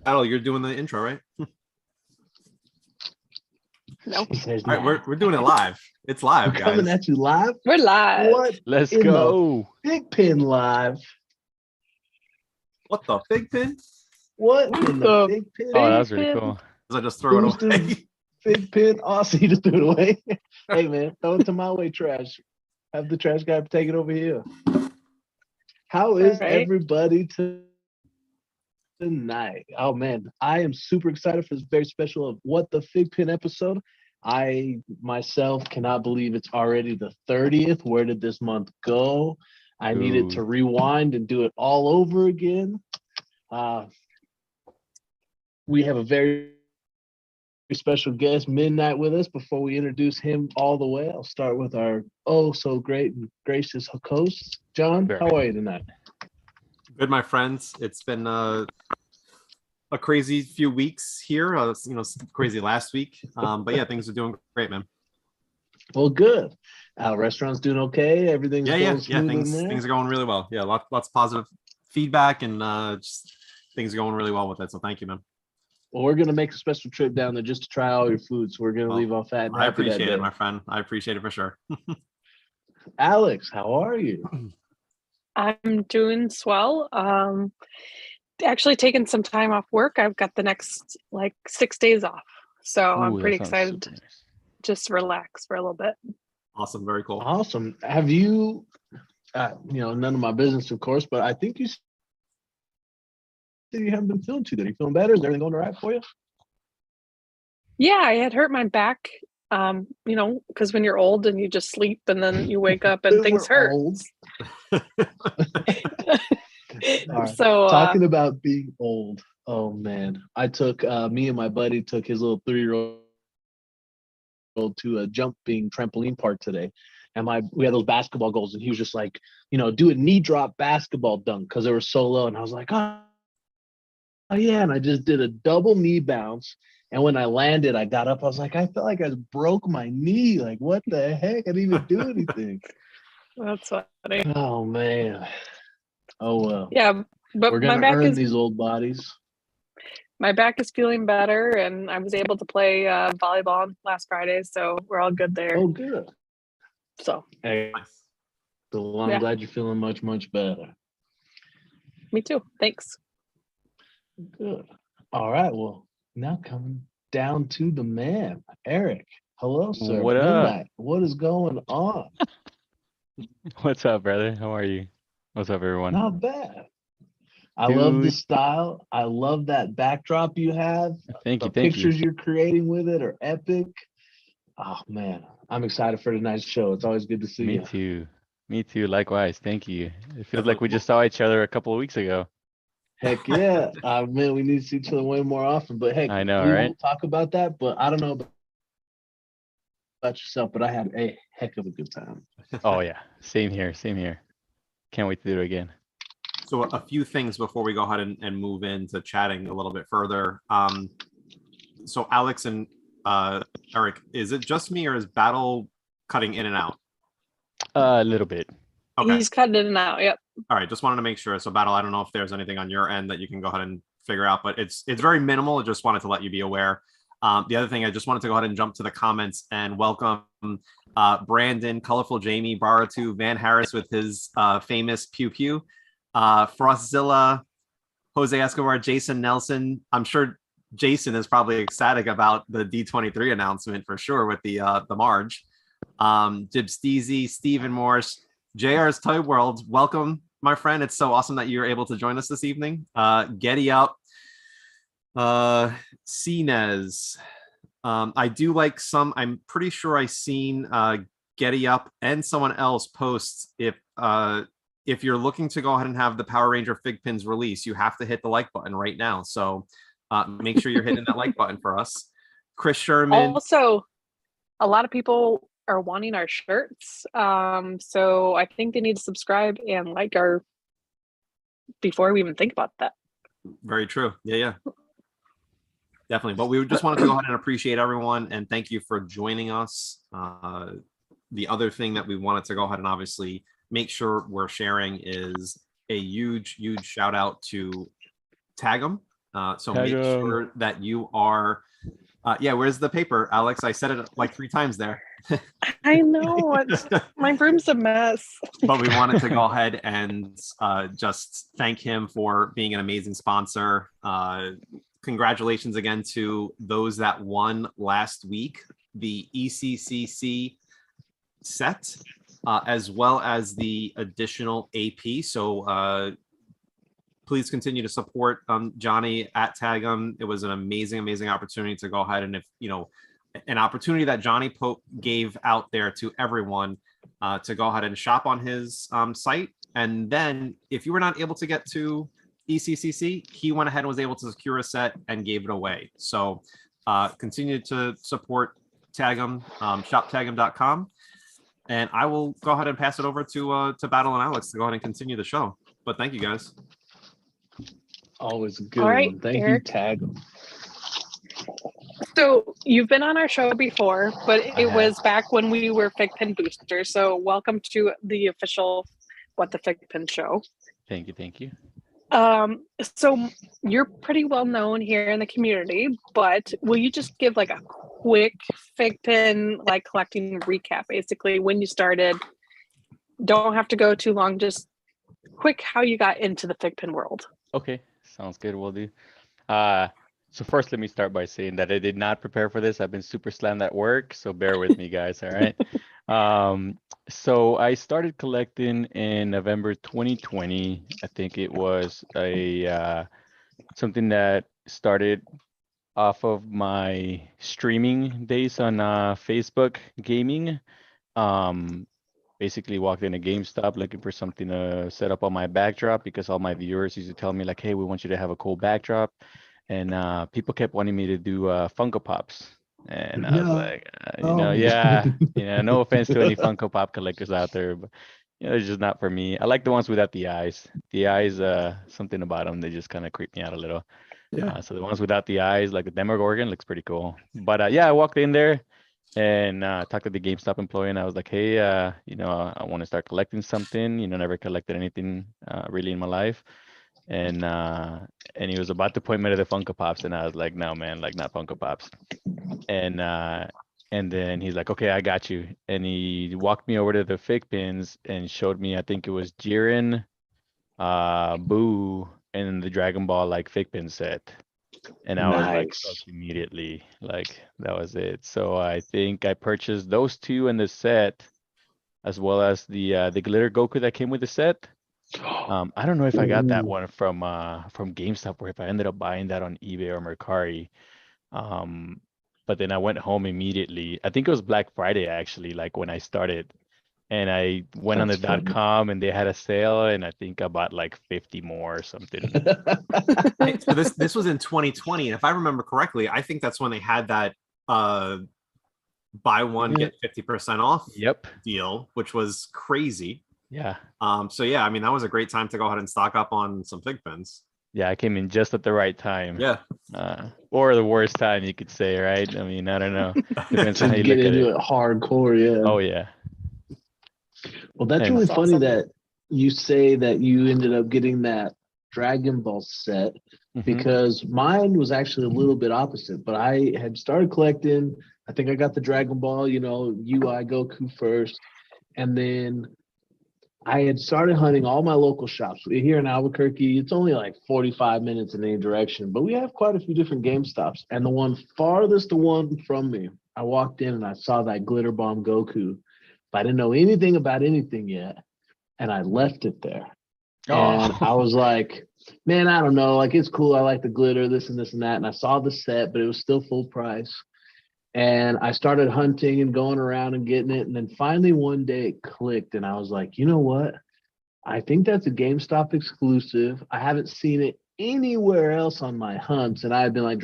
Adel, you're doing the intro, right? Nope. All right, we're doing it live. It's live, We're guys. coming at you live. We're live. What? Let's in go. the FiGPiN live. What the FiGPiN? What in the The FiGPiN? Oh, that was really cool. Does I just throw it Who's away? the FiGPiN? Awesome, you just threw it away. Hey man, throw it to my way, trash. Have the trash guy take it over here. How is All right. everybody tonight? Oh man, I am super excited for this very special of What the FiGPiN episode. I myself cannot believe it's already the 30th. Where did this month go? I needed to rewind and do it all over again. We have a very special guest, Midnight, with us. Before we introduce him all the way, I'll start with our so great and gracious host, John. How are you tonight? Good, my friends. It's been a crazy few weeks here. Crazy last week. But yeah, things are doing great, man. Well, good. Restaurant's doing okay. Everything's going smooth in there. Things are going really well. Yeah, lots of positive feedback and just things are going really well with it. So thank you, man. Well, we're gonna make a special trip down there just to try all your food. So we're gonna leave off fat and I happy that appreciate day. it, my friend. I appreciate it for sure. Alex, how are you? I'm doing swell. Actually taking some time off work. I've got the next 6 days off. So I'm pretty excited to just relax for a little bit. Awesome. Very cool. Awesome. Have you, none of my business, of course, but I think you said you haven't been feeling too good. Are you feeling better? Is everything going all right for you? Yeah, I had hurt my back. Because when you're old and you just sleep and then you wake up and things hurt. Old. Right. So talking about being old. Oh man, I took me and my buddy took his little 3-year-old to a jumping trampoline park today, and we had those basketball goals, and he was just like, do a knee drop basketball dunk because they were so low, and I was like, oh yeah, and I just did a double knee bounce, and when I landed, I got up, I was like, I felt like I broke my knee, like what the heck? I didn't even do anything. that's funny. Oh man. Oh well. Yeah, but we're gonna earn these old bodies. My back is feeling better, and I was able to play volleyball last Friday, so we're all good there. Oh, good. So, hey, I'm glad you're feeling much, much better. Me too. Thanks. Good. All right. Well, now coming down to the man, Eric. Hello, sir. What up? What is going on? What's up, brother? How are you? What's up, everyone? Not bad. I love the style. I love that backdrop you have. Thank you. The pictures you're creating with it are epic. Oh man, I'm excited for tonight's show. It's always good to see you. Me too. Likewise. Thank you. It feels like we just saw each other a couple of weeks ago. Heck yeah. Man, we need to see each other way more often. But heck, I know, we right? won't talk about that. But I don't know about yourself, but I had a heck of a good time. Oh yeah. Same here. Can't wait to do it again. So a few things before we go ahead and move into chatting a little bit further. So Alex and Eric, is it just me or is Battle cutting in and out? A little bit. Okay. He's cutting in and out. Yep. All right. Just wanted to make sure. So Battle, I don't know if there's anything on your end that you can go ahead and figure out, but it's very minimal. I just wanted to let you be aware. The other thing, I just wanted to go ahead and jump to the comments and welcome Brandon, Colorful Jamie, Baratu, Van Harris with his famous pew pew. Frostzilla, Jose Escobar, Jason Nelson. I'm sure Jason is probably ecstatic about the D23 announcement for sure with the Marge. Jib Steezy, Stephen Morse, JR's Toy World. Welcome, my friend. It's so awesome that you're able to join us this evening. Getty Up, CNES. I do like some. I'm pretty sure I seen Getty Up and someone else post if you're looking to go ahead and have the Power Ranger FiGPiNs release, you have to hit the like button right now. So make sure you're hitting that like button for us. Chris Sherman. Also, a lot of people are wanting our shirts. So I think they need to subscribe and like our before we even think about that. Very true. Yeah. Definitely. But we just wanted to go ahead and appreciate everyone and thank you for joining us. The other thing that we wanted to go ahead and obviously make sure we're sharing is a huge shout out to Tag'em. So Tag make 'em. sure that you are. Yeah, where's the paper, Alex? I said it like 3 times there. I know my room's a mess. But we wanted to go ahead and just thank him for being an amazing sponsor. Congratulations again to those that won last week the ECCC set, as well as the additional AP. So please continue to support Johnny at Tag 'em. It was an amazing opportunity to go ahead, and if you know, an opportunity that Johnny Pope gave out there to everyone to go ahead and shop on his site. And then if you were not able to get to ECCC, he went ahead and was able to secure a set and gave it away. So continue to support Tag 'em, shoptagem.com. And I will go ahead and pass it over to Battle and Alex to go ahead and continue the show. But thank you guys. Always a good All right, one. Thank Eric. you, Tag 'em. So you've been on our show before, but it was back when we were FiGPiN boosters. So welcome to the official What the FiGPiN show. Thank you. So you're pretty well known here in the community, but will you just give like a quick FiGPiN like collecting recap, basically when you started? Don't have to go too long, just quick how you got into the FiGPiN world. Okay, sounds good. We'll do. So first, let me start by saying that I did not prepare for this. I've been super slammed at work, so bear with me, guys. All right. So I started collecting in November 2020. I think it was a something that started off of my streaming days on Facebook gaming. Basically walked in a GameStop looking for something to set up on my backdrop because all my viewers used to tell me like, hey, we want you to have a cool backdrop. And people kept wanting me to do Funko Pops. And I was like, no offense to any Funko Pop collectors out there, but it's just not for me. I like the ones without the eyes. The eyes, something about them, they just kind of creep me out a little. Yeah. So the ones without the eyes, like the Demogorgon, looks pretty cool. But I walked in there and talked to the GameStop employee, and I was like, hey, I want to start collecting something. Never collected anything really in my life. And he was about to point me to the Funko Pops, and I was like, no, man, like not Funko Pops. And then he's like, okay, I got you. And he walked me over to the FiGPiNs and showed me, I think it was Jiren, Boo, and the Dragon Ball like FiGPiN set. And I was like, hooked immediately, like that was it. So I think I purchased those two in the set, as well as the glitter Goku that came with the set. I don't know if I got that one from GameStop or if I ended up buying that on eBay or Mercari. But then I went home immediately. I think it was Black Friday actually, like when I started. And I went on the .com and they had a sale, and I think I bought like 50 more or something. So this was in 2020, and if I remember correctly, I think that's when they had that buy one get 50% off deal, which was crazy. Yeah. So yeah, I mean that was a great time to go ahead and stock up on some FiGPiNs. Yeah, I came in just at the right time. Yeah. Or the worst time, you could say, right? I mean, I don't know. Depends on how you look at it. Hardcore, yeah. Oh yeah. Well, that's really funny that you say that you ended up getting that Dragon Ball set, because mine was actually a little bit opposite. But I had started collecting. I think I got the Dragon Ball, UI Goku first, and then I had started hunting all my local shops. Here in Albuquerque, it's only like 45 minutes in any direction, but we have quite a few different GameStops. And the one farthest from me, I walked in and I saw that Glitter Bomb Goku. But I didn't know anything about anything yet, and I left it there. And I was like, man, I don't know. Like, it's cool. I like the glitter, this and this and that. And I saw the set, but it was still full price. And I started hunting and going around and getting it. And then finally one day it clicked, and I was like, you know what? I think that's a GameStop exclusive. I haven't seen it anywhere else on my hunts. And I had been like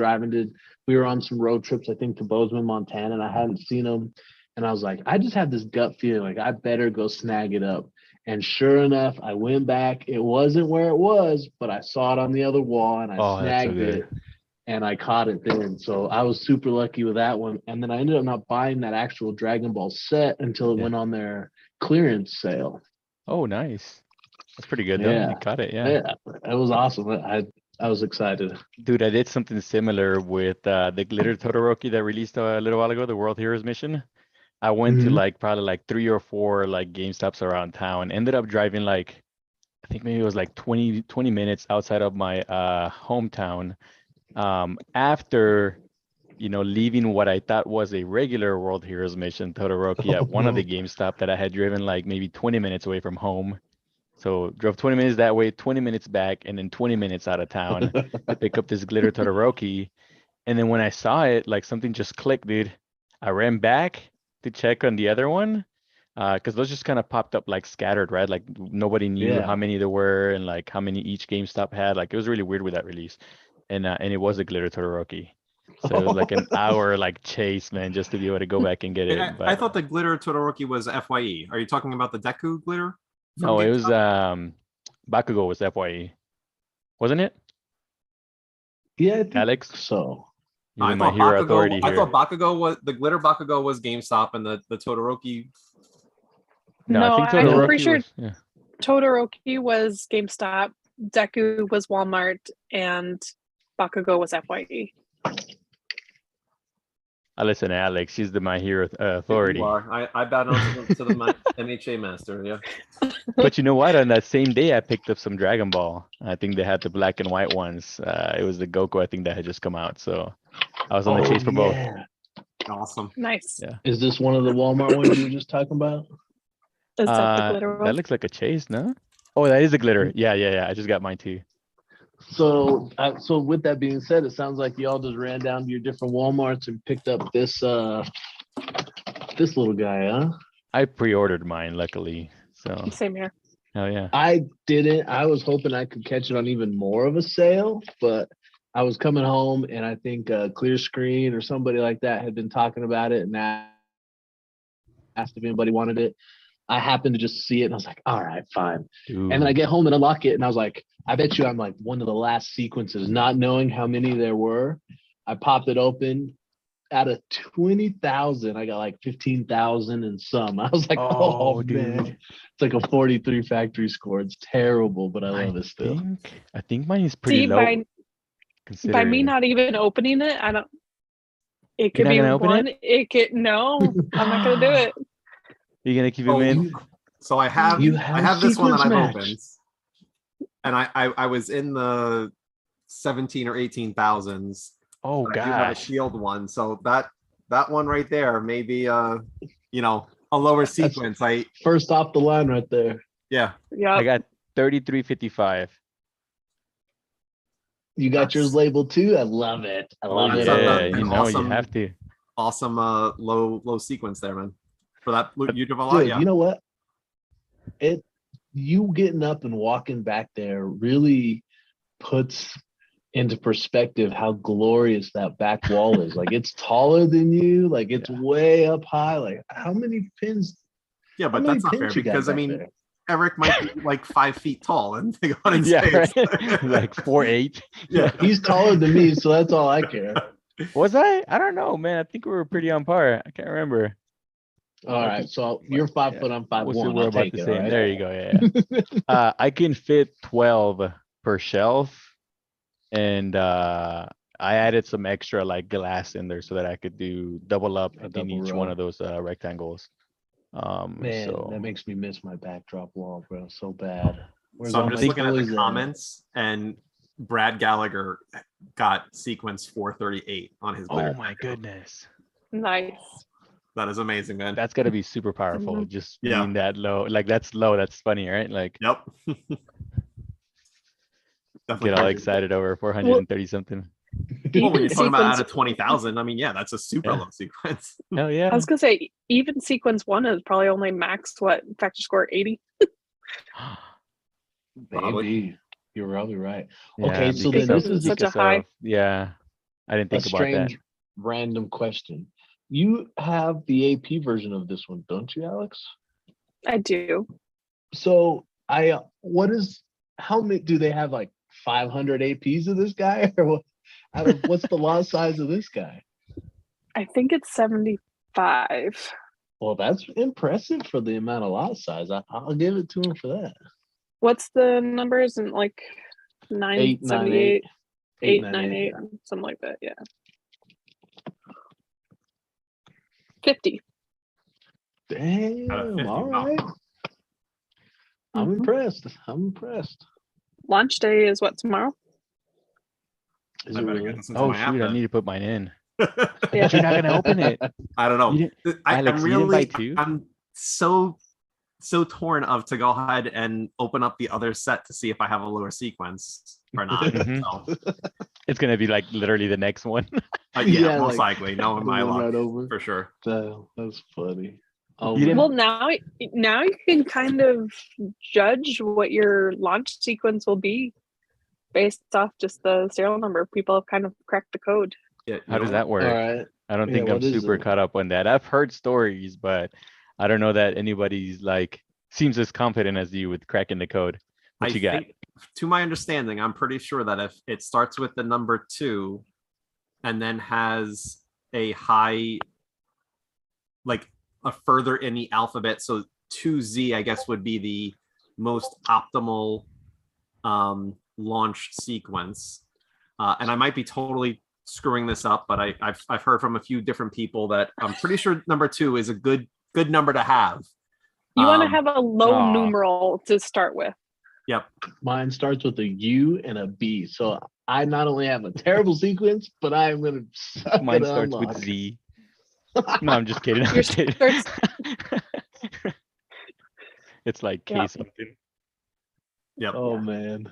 we were on some road trips, I think to Bozeman, Montana, and I hadn't seen them. And I was like, I just had this gut feeling like I better go snag it up. And sure enough, I went back. It wasn't where it was, but I saw it on the other wall and I snagged it and I caught it then. So I was super lucky with that one. And then I ended up not buying that actual Dragon Ball set until it went on their clearance sale. Oh, nice. That's pretty good though. Yeah. You caught it, yeah. It was awesome. I was excited. Dude, I did something similar with the glitter Todoroki that released a little while ago, the World Heroes mission. I went to like probably like 3 or 4 like GameStops around town. Ended up driving like I think maybe it was like 20 minutes outside of my hometown. After leaving what I thought was a regular World Heroes mission Todoroki at one of the GameStop that I had driven like maybe 20 minutes away from home. So drove 20 minutes that way, 20 minutes back, and then 20 minutes out of town to pick up this glitter Todoroki. And then when I saw it, like something just clicked, dude. I ran back to check on the other one, because those just kind of popped up like scattered, right? Like nobody knew how many there were and like how many each GameStop had. Like it was really weird with that release. And it was a glitter Todoroki. So it was like an hour like chase, man, just to be able to go back and get it. I thought the glitter Todoroki was FYE. Are you talking about the Deku glitter? No, it was Bakugo was FYE, wasn't it? Yeah, Alex. So I thought Bakugo was the glitter Bakugo was GameStop and the Todoroki. No, I think Todoroki I'm pretty sure was, Todoroki was GameStop, Deku was Walmart, and Bakugo was FYE. I listen to Alex. She's the My Hero authority. You are. I bow down to the MHA master. Yeah. But you know what? On that same day, I picked up some Dragon Ball. I think they had the black and white ones. It was the Goku, I think, that had just come out. So I was on the chase for both. Awesome. Nice. Yeah. Is this one of the Walmart ones you were just talking about? Is that the glitter one? That looks like a chase, no? Oh, that is a glitter. Yeah. I just got mine too. So, so with that being said, it sounds like y'all just ran down to your different Walmarts and picked up this this little guy, huh? I pre-ordered mine, luckily. So Same here. oh yeah. I didn't. I was hoping I could catch it on even more of a sale, but I was coming home and I think Clear Screen or somebody like that had been talking about it and asked if anybody wanted it. I happened to just see it and I was like, all right, fine. Dude. And then I get home and unlock it and I was like, I bet you I'm like one of the last sequences, not knowing how many there were. I popped it open. Out of 20,000, I got like 15,000 and some. I was like, oh dude. man. It's like a 43 factory score. It's terrible, but I love it still. I think mine is pretty low. By me not even opening it, I don't. It could be one. It could no. I'm not gonna do it. You're gonna keep him in. So I have this one that I've opened, and I was in the 17 or 18,000s. Oh gosh, I do have a shield one. So that one right there, maybe a lower sequence. First off the line right there. Yeah. I got 3355. You got yours labeled too. I love it. I love it. Yeah, you have to. Awesome, low sequence there, man. For that, you do a lot. Dude, yeah. You know what? You getting up and walking back there really puts into perspective how glorious that back wall is. Like it's taller than you. Like it's way up high. Like how many pins? Yeah, but that's not fair because I mean. There? Eric might be like 5 feet tall and they got in space. Right? Like 4'8". Yeah, he's taller than me, so that's all I care. Was I? I don't know, man. I think we were pretty on par. I can't remember. All right, so you're 5 foot, I'm 5'1". We're about the same. Right? There you go. Yeah. I can fit 12 per shelf, and I added some extra like glass in there so that I could do double up in each one of those rectangles. Man, that makes me miss my backdrop wall, bro, so bad. So I'm just looking at the comments, and Brad Gallagher got sequence 438 on his glitter. Oh my goodness. Nice. That is amazing, man. That's gotta be super powerful. Just being that low. Like that's low. That's funny, right? Like yep. Get all excited over 430 something. Well, when you're talking about out of 20,000, I mean, that's a super low sequence. Hell yeah. I was gonna say even sequence 1 is probably only max factor score 80. Maybe. You're probably right. Yeah, okay, so then this is such a high. Yeah, I didn't think about that. Random question. You have the AP version of this one, don't you, Alex? I do. So how many do they have? Like 500 APs of this guy, or what? What's the lot size of this guy? I think it's 75. Well, that's impressive for the amount of lot size. I'll give it to him for that. What's the numbers and like? 978, 898. 898, something like that. Yeah. 50. Damn. 50, All wow. right. I'm Mhm. impressed. I'm impressed. Launch day is what, tomorrow? Is I it better really? get this into Oh my app shoot, I then. need to put mine in. Yeah. But you're not gonna open it. I don't know. You didn't, Alex, I'm you didn't buy really, two? I'm so torn of to go ahead and open up the other set to see if I have a lower sequence or not. Mhm. So, It's gonna be like literally the next one. yeah, Yeah, most like, likely. No, in the my one luck right over. for sure. That's funny. Oh You didn't- Well, man. now you can kind of judge what your launch sequence will be based off just the serial number. People have kind of cracked the code. Yeah, How does that All work? right. I don't Yeah, think I'm what is super it? caught up on that. I've heard stories, but I don't know that anybody's like seems as confident as you with cracking the code. What I you got? think, to my understanding, I'm pretty sure that if it starts with the number 2 and then has a high, like a further in the alphabet, so 2Z, I guess, would be the most optimal launch sequence. And I might be totally screwing this up, but I've heard from a few different people that I'm pretty sure number 2 is a good number to have. You want to have a low aw. numeral to start with. Yep. Mine starts with a U and a B. So I not only have a terrible sequence, but I am gonna suck Mine it starts unlock. with Z. No, I'm just kidding. I'm Yours kidding. starts- It's like K Yeah. something. Yep. Oh man.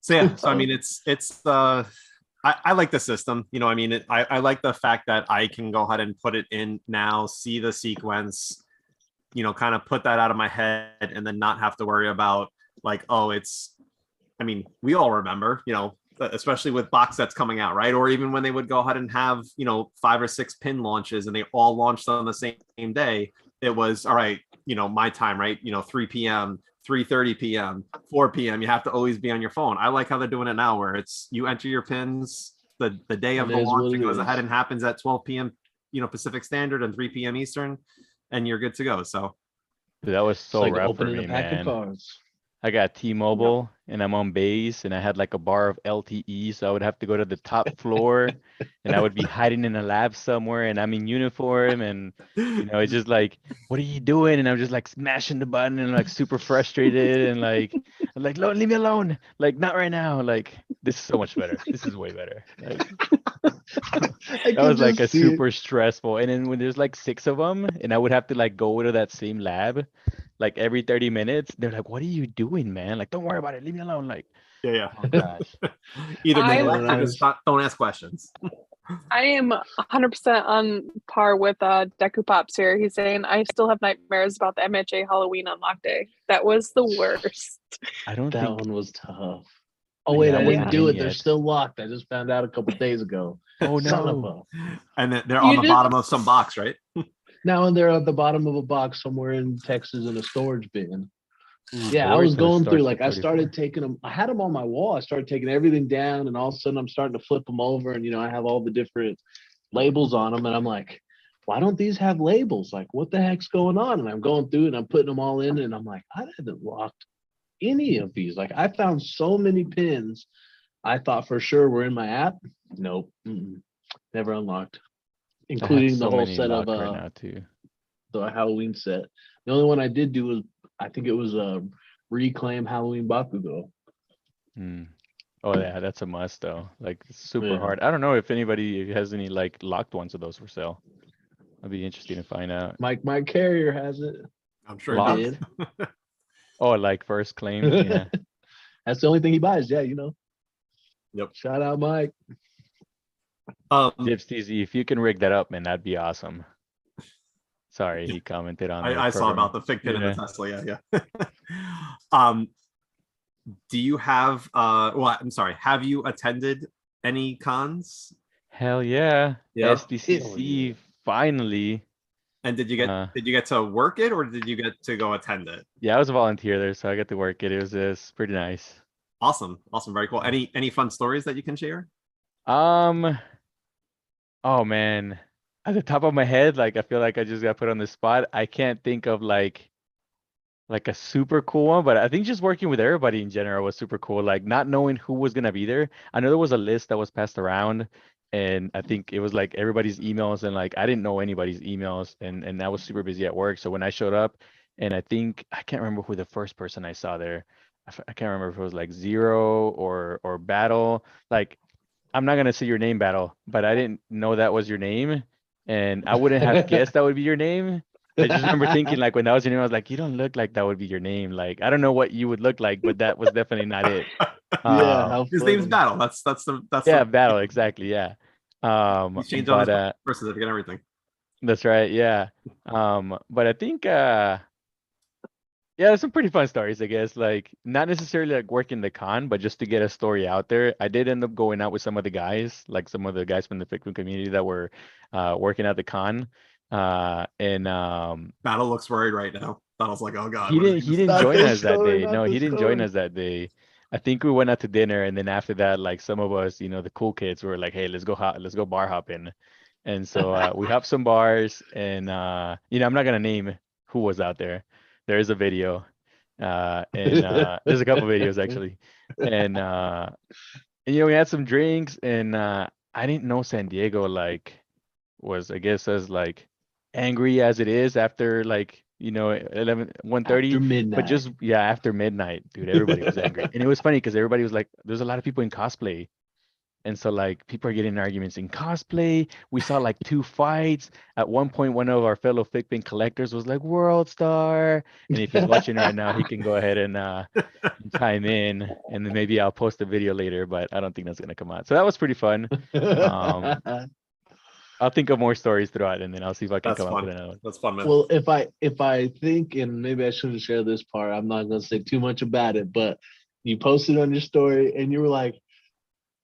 So yeah, so I mean, it's I like the system. You know, I mean, I like the fact that I can go ahead and put it in now, see the sequence, you know, kind of put that out of my head, and then not have to worry about like, oh, it's. I mean, we all remember, you know, especially with box sets coming out, right? Or even when they would go ahead and have, you know, 5 or 6 pin launches, and they all launched on the same day. It was all right, you know, my time, right? You know, 3 p.m. 3:30 p.m., 4 p.m. You have to always be on your phone. I like how they're doing it now, where it's you enter your pins the day of It the is launch. what It it goes is. ahead and happens at 12 p.m. you know, Pacific Standard and 3 p.m. Eastern, and you're good to go. So Dude, that was It's so like rough for opening me, a pack of man. cards. I got T-Mobile and I'm on base and I had like a bar of LTE, so I would have to go to the top floor and I would be hiding in a lab somewhere and I'm in uniform and you know, it's just like, what are you doing? And I'm just like smashing the button and like super frustrated and like I'm like, leave me alone. Like not right now. Like this is so much better. This is way better. Like I that was can like a just see it. super stressful. And then when there's like 6 of them and I would have to like go to that same lab like every 30 minutes, they're like, what are you doing, man? Like, don't worry about it. Leave me alone. Like, yeah. oh gosh. Either I- neglect or just don't ask questions. I am 100% on par with Deku Pops here. He's saying, I still have nightmares about the MHA Halloween unlock day. That was the worst. I don't That think one was tough. Oh wait, Yeah, I I didn't wasn't do in it. They're yet. still locked. I just found out a couple days ago. Oh Son of no. a. And then they're You on the did- bottom of some box, right? Now they're at the bottom of a box somewhere in Texas in a storage bin. Ooh, Yeah, I boy, was so it going through, starts like, at I started 34. taking them. I had them on my wall. I started taking everything down, and all of a sudden I'm starting to flip them over, and I have all the different labels on them, and I'm like, why don't these have labels? Like, what the heck's going on? And I'm going through and I'm putting them all in, and I'm like, I haven't locked any of these. Like, I found so many pins I thought for sure were in my app. Nope, never unlocked, I have including the so whole many set of locked right now too. the Halloween set. The only one I did do was, I think it was a Reclaim Halloween Bakugo. Hmm. Oh yeah, that's a must though. Like it's super Yeah. hard. I don't know if anybody has any like locked ones of those for sale. That'd be interesting to find out. My carrier has it. I'm sure Or it does. did. Oh, like first claim. Yeah. That's the only thing he buys. Yeah, Yep. Shout out, Mike. Dips TZ, if you can rig that up, man, that'd be awesome. Sorry, he commented on the I saw program. about the FiGPiN and Yeah. the Tesla. Yeah. Do you have well, I'm sorry, have you attended any cons? Hell yeah. Yeah. SDCC yeah. finally. And did you get to work it, or did you get to go attend it? Yeah, I was a volunteer there, so I got to work it. It was just pretty nice. Awesome. Very cool. Any fun stories that you can share? Oh man. At the top of my head, like I feel like I just got put on the spot. I can't think of like like a super cool one, but I think just working with everybody in general was super cool. Like not knowing who was gonna be there. I know there was a list that was passed around, and I think it was like everybody's emails, and like I didn't know anybody's emails, and I was super busy at work. So when I showed up, and I think I can't remember who the first person I saw there. I can't remember if it was like Zero or Battle. Like I'm not gonna say your name, Battle, but I didn't know that was your name, and I wouldn't have guessed that would be your name. I just remember thinking like when that was your name, I was like, you don't look like that would be your name. Like I don't know what you would look like, but that was definitely not it. Yeah, Uh, how His name's funny. Battle. That's yeah, the Battle, exactly, yeah. he's changed on But his birth certificate and everything. that's right, yeah. But I think yeah, there's some pretty fun stories, I guess. Like not necessarily like working the con, but just to get a story out there. I did end up going out with some of the guys, like some of the guys from the FiGPiN community that were working at the con. And Battle looks worried right now. Battle's like, oh god, he what is didn't he he gonna didn't Not say? join this us that story, day. not No, he this didn't join story. us that day. I think we went out to dinner, and then after that, like some of us, the cool kids were like, "Hey, let's go bar hopping." And so we hopped some bars, and I'm not gonna name who was out there. There is a video, and there's a couple videos actually, and we had some drinks, and I didn't know San Diego like was, I guess, as like angry as it is after like 1:30, After but midnight. just yeah, after midnight, dude, everybody was angry. And it was funny because everybody was like, there's a lot of people in cosplay, and so like people are getting in arguments in cosplay. We saw like two fights. At one point, one of our fellow FiGPiN collectors was like World Star. And if he's watching right now, he can go ahead and chime in, and then maybe I'll post a video later, but I don't think that's gonna come out. So that was pretty fun. Um, I'll think of more stories throughout, and then I'll see if I can That's come up fun. with another one. That's fun, man. Well, if I think, and maybe I shouldn't share this part, I'm not gonna say too much about it, but you posted on your story and you were like,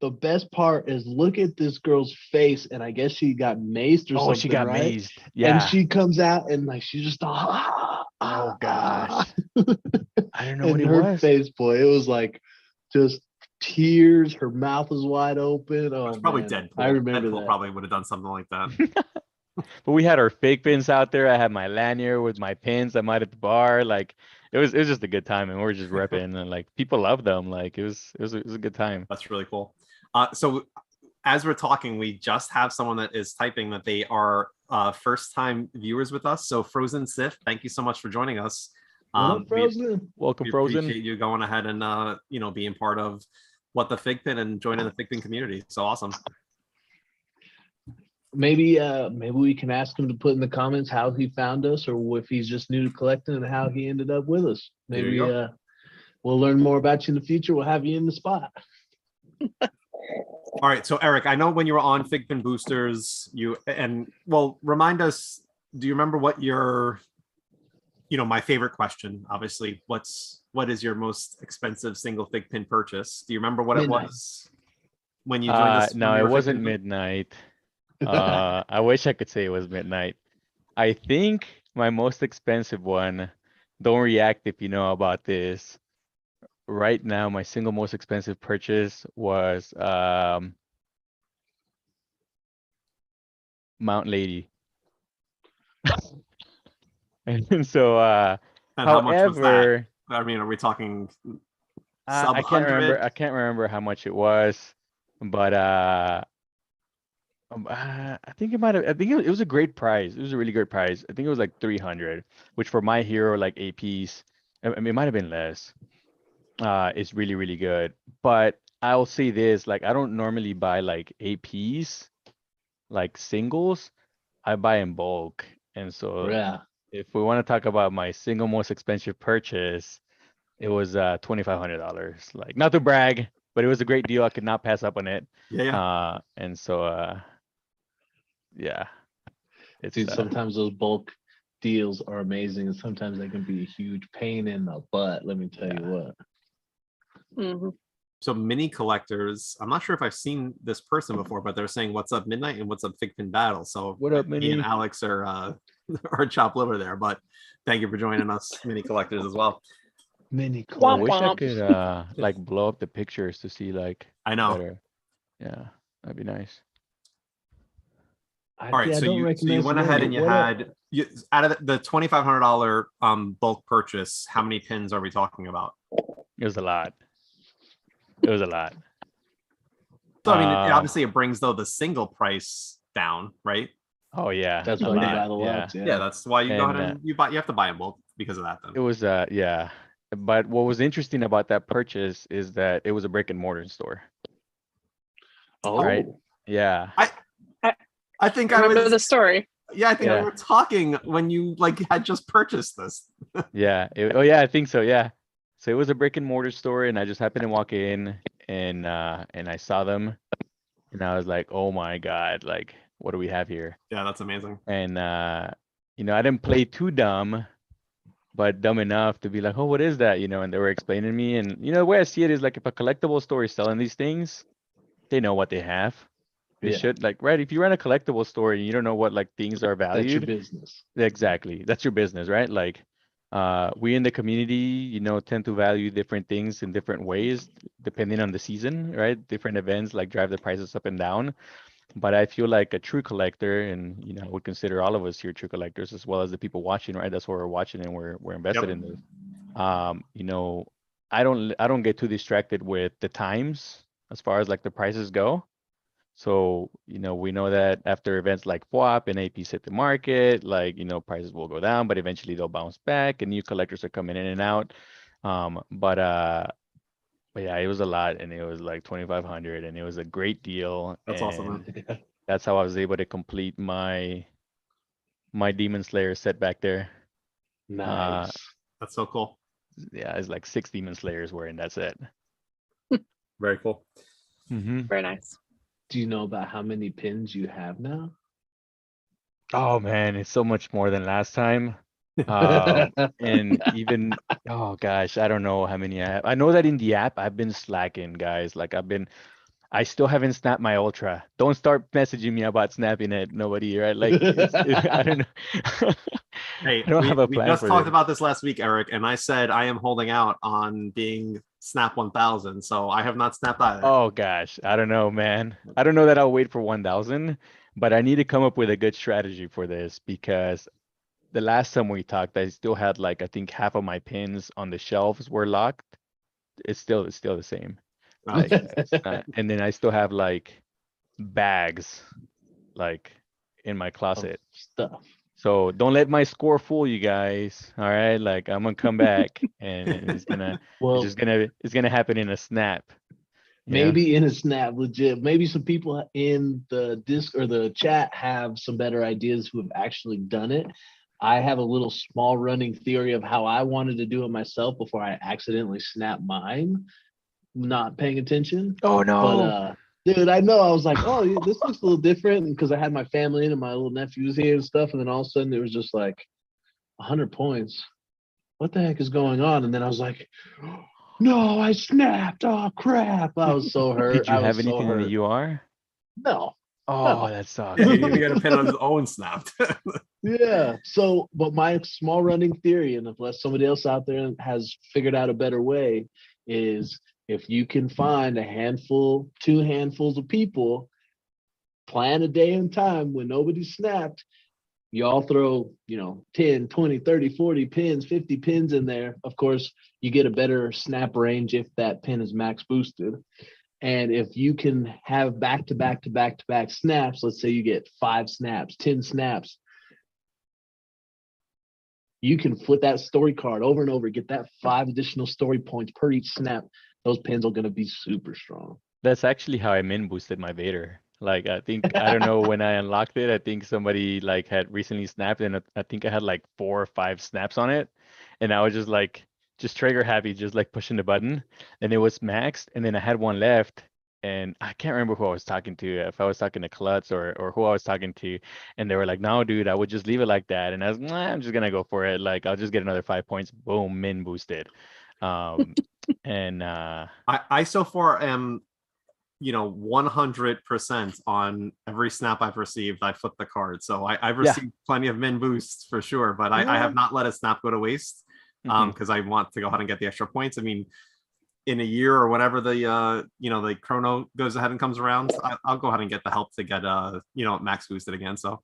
the best part is look at this girl's face, and I guess she got maced or Oh, she something, got right? mazed. And Yeah. she comes out and like she's just Oh gosh. I don't know what and it her was. face, boy, it was like just tears. Her mouth was wide open. Oh It's probably man, Deadpool. I remember Deadpool that. probably would have done something like that. But we had our fake pins out there. I had my lanyard with my pins. I might at the bar. Like it was just a good time, and we were just repping, and like people loved them. Like it was a good time. That's really cool. So as we're talking, we just have someone that is typing that they are first time viewers with us. So Frozen Sith, thank you so much for joining us. What up, Frozen? Welcome, We Frozen. appreciate you going ahead and being part of what the FiGPiN and joining the FiGPiN community. So awesome. Maybe we can ask him to put in the comments how he found us, or if he's just new to collecting and how he ended up with us. There Maybe you go. we'll learn more about you in the future. We'll have you in the spot. All right, so Eric, I know when you were on FiGPiN Boosters, remind us, do you remember what your, my favorite question, obviously, what is your most expensive single FiGPiN purchase? Do you remember what Midnight. it was when you joined us? No, it wasn't midnight. I wish I could say it was midnight. I think my most expensive one, don't react if you know about this. Right now, my single most expensive purchase was Mount Lady. And so And how much was that? however, I mean, are we talking I sub can't remember. 100? I can't remember how much it was, but I think it might have. I think it was a great price. It was a really great price. I think it was like 300, which for my hero like APs, I mean, it might have been less. Is really really good. But I'll say this: like I don't normally buy like APs, like singles. I buy in bulk, and so Yeah. if we want to talk about my single most expensive purchase, it was $2,500. Like not to brag, but it was a great deal. I could not pass up on it. Yeah. And so yeah, it's Dude, sometimes those bulk deals are amazing, and sometimes they can be a huge pain in the butt. Let me tell you what. Mm-hmm. So mini collectors, I'm not sure if I've seen this person before, but they're saying what's up Midnight and what's up FiGPiN Battle. So what up, me Mini? and Alex are chopped liver there, but thank you for joining us, mini collectors, as well. Mini I Womp wish I womp. could like blow up the pictures to see like I know. better. Yeah, that'd be nice. All right, I so don't you recognize went the ahead name, and you but what had out of the $2,500 bulk purchase. How many pins are we talking about? It was a lot. It was a lot. So I mean, obviously it brings though the single price down, right? Oh yeah, that's a why you lot. buy the Yeah. lots. Yeah, that's why you go And ahead and you have to buy in bulk because of that. Then it was yeah. But what was interesting about that purchase is that it was a brick and mortar store. Oh, Right. Yeah. I think I I remember was the story. yeah, I think we Yeah. were talking when you like had just purchased this. Yeah. Oh yeah, I think so. Yeah. So it was a brick and mortar store, and I just happened to walk in, and I saw them, and I was like, oh my God, like what do we have here? Yeah, that's amazing. And you know, I didn't play too dumb, but dumb enough to be like, oh, what is that? You know, and they were explaining to me, and you know, the way I see it is like if a collectible store is selling these things, they know what they have. They yeah, should like, right? If you run a collectible store and you don't know what like things are that's your valued, business. exactly, that's your business, right? Like, we in the community, you know, tend to value different things in different ways depending on the season, right? Different events like drive the prices up and down. But I feel like a true collector, and you know, I would consider all of us here true collectors as well as the people watching, right? That's what we're watching, and we're invested Yep. in this. You know, I don't get too distracted with the times as far as like the prices go. So, you know, we know that after events like FWAP and APs hit the market, like, you know, prices will go down, but eventually they'll bounce back and new collectors are coming in and out. But yeah, it was a lot, and it was like 2,500, and it was a great deal. That's awesome, And man. that's how I was able to complete my Demon Slayer set back there. Nice. That's so cool. Yeah, it's like 6 Demon Slayers were in that set. Very cool. Mm-hmm. Very nice. Do you know about how many pins you have now? Oh man, it's so much more than last time. And even, oh gosh, I don't know how many I have. I know that in the app I've been slacking, guys. Like I still haven't snapped my Ultra. Don't start messaging me about snapping it. Nobody, right? Like I don't know. Hey, I don't have a we plan just for talked this. about this last week, Eric, and I said I am holding out on being Snap 1000, so I have not snapped either. Oh gosh, I don't know, man. I don't know that I'll wait for 1,000, but I need to come up with a good strategy for this because the last time we talked, I still had like I think half of my pins on the shelves were locked. It's still the same. Like and then I still have like bags like in my closet. Stuff. So don't let my score fool you guys. All right, like I'm gonna come back and Well, it's gonna happen in a snap. Yeah. maybe in a snap, legit. Maybe some people in the disc or the chat have some better ideas who have actually done it. I have a little small running theory of how I wanted to do it myself before I accidentally snapped mine, not paying attention. Oh no. But dude, I know I was like, oh, yeah, this looks a little different because I had my family in and my little nephews here and stuff, and then all of a sudden it was just like 100 points. What the heck is going on? And then I was like, no, I snapped. Oh crap! I was so hurt. Did you I was have so anything in hurt. the UR? No. Oh, No. that sucks. Yeah, he didn't even get a pin on his own snapped. Yeah. So, but my small running theory, and unless somebody else out there has figured out a better way, is if you can find a handful, 2 handfuls of people, plan a day and time when nobody snapped, y'all throw, 10, 20, 30, 40 pins, 50 pins in there. Of course, you get a better snap range if that pin is max boosted. And if you can have back to back to back to back snaps, let's say you get 5 snaps, 10 snaps, you can flip that story card over and over, get that 5 additional story points per each snap. Those pins are going to be super strong. That's actually how I min boosted my Vader. Like I don't know when I unlocked it. I think somebody like had recently snapped, and I think I had like 4 or 5 snaps on it, and I was just trigger happy, just like pushing the button, and it was maxed, and then I had one left, and I can't remember who I was talking to, if I was talking to Klutz or who I was talking to, and they were like, "No, dude, I would just leave it like that," and I was, nah, I'm just gonna go for it. Like I'll just get another 5 points. Boom, min boosted. And I so far am 100% on every snap I've received. I flip the card, so I've received plenty of min boosts for sure, but I have not let a snap go to waste because I want to go ahead and get the extra points. I mean, in a year or whenever the the chrono goes ahead and comes around, I'll go ahead and get the help to get max boosted again. So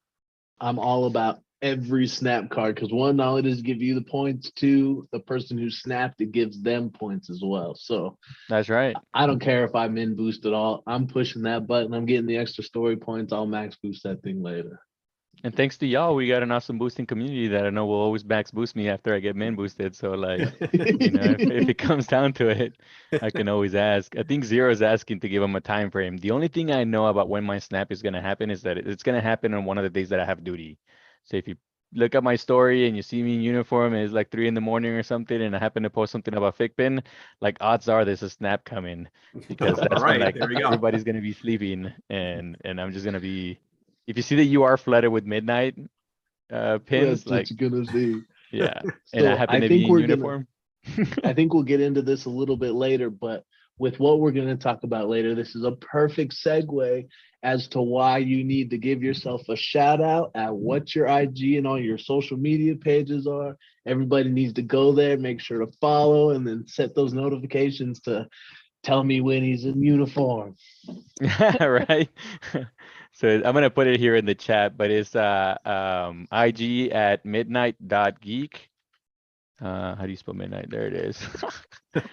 I'm all about every snap card because one, not only does it give you the points, two, the person who snapped it gives them points as well. So That's right. I don't care if I min boost at all. I'm pushing that button. I'm getting the extra story points. I'll max boost that thing later. And thanks to y'all, we got an awesome boosting community that I know will always max boost me after I get min boosted. So like, if it comes down to it, I can always ask. I think Zero is asking to give him a time frame. The only thing I know about when my snap is going to happen is that it's going to happen on one of the days that I have duty. So if you look at my story and you see me in uniform and it's like 3 in the morning or something, and I happen to post something about FiGPiN, like odds are there's a snap coming because that's when like everybody's going to be sleeping and I'm just going to be. If you see that you are flooded with midnight pins, that's what you're gonna see. Yeah, and So I happen to be in uniform. I think we'll get into this a little bit later, but with what we're going to talk about later, this is a perfect segue as to why you need to give yourself a shout out at what your IG and all your social media pages are. Everybody needs to go there, make sure to follow, and then set those notifications to tell me when he's in uniform. Right. So I'm gonna put it here in the chat, but it's IG at midnight.geek. How do you spell midnight? There it is.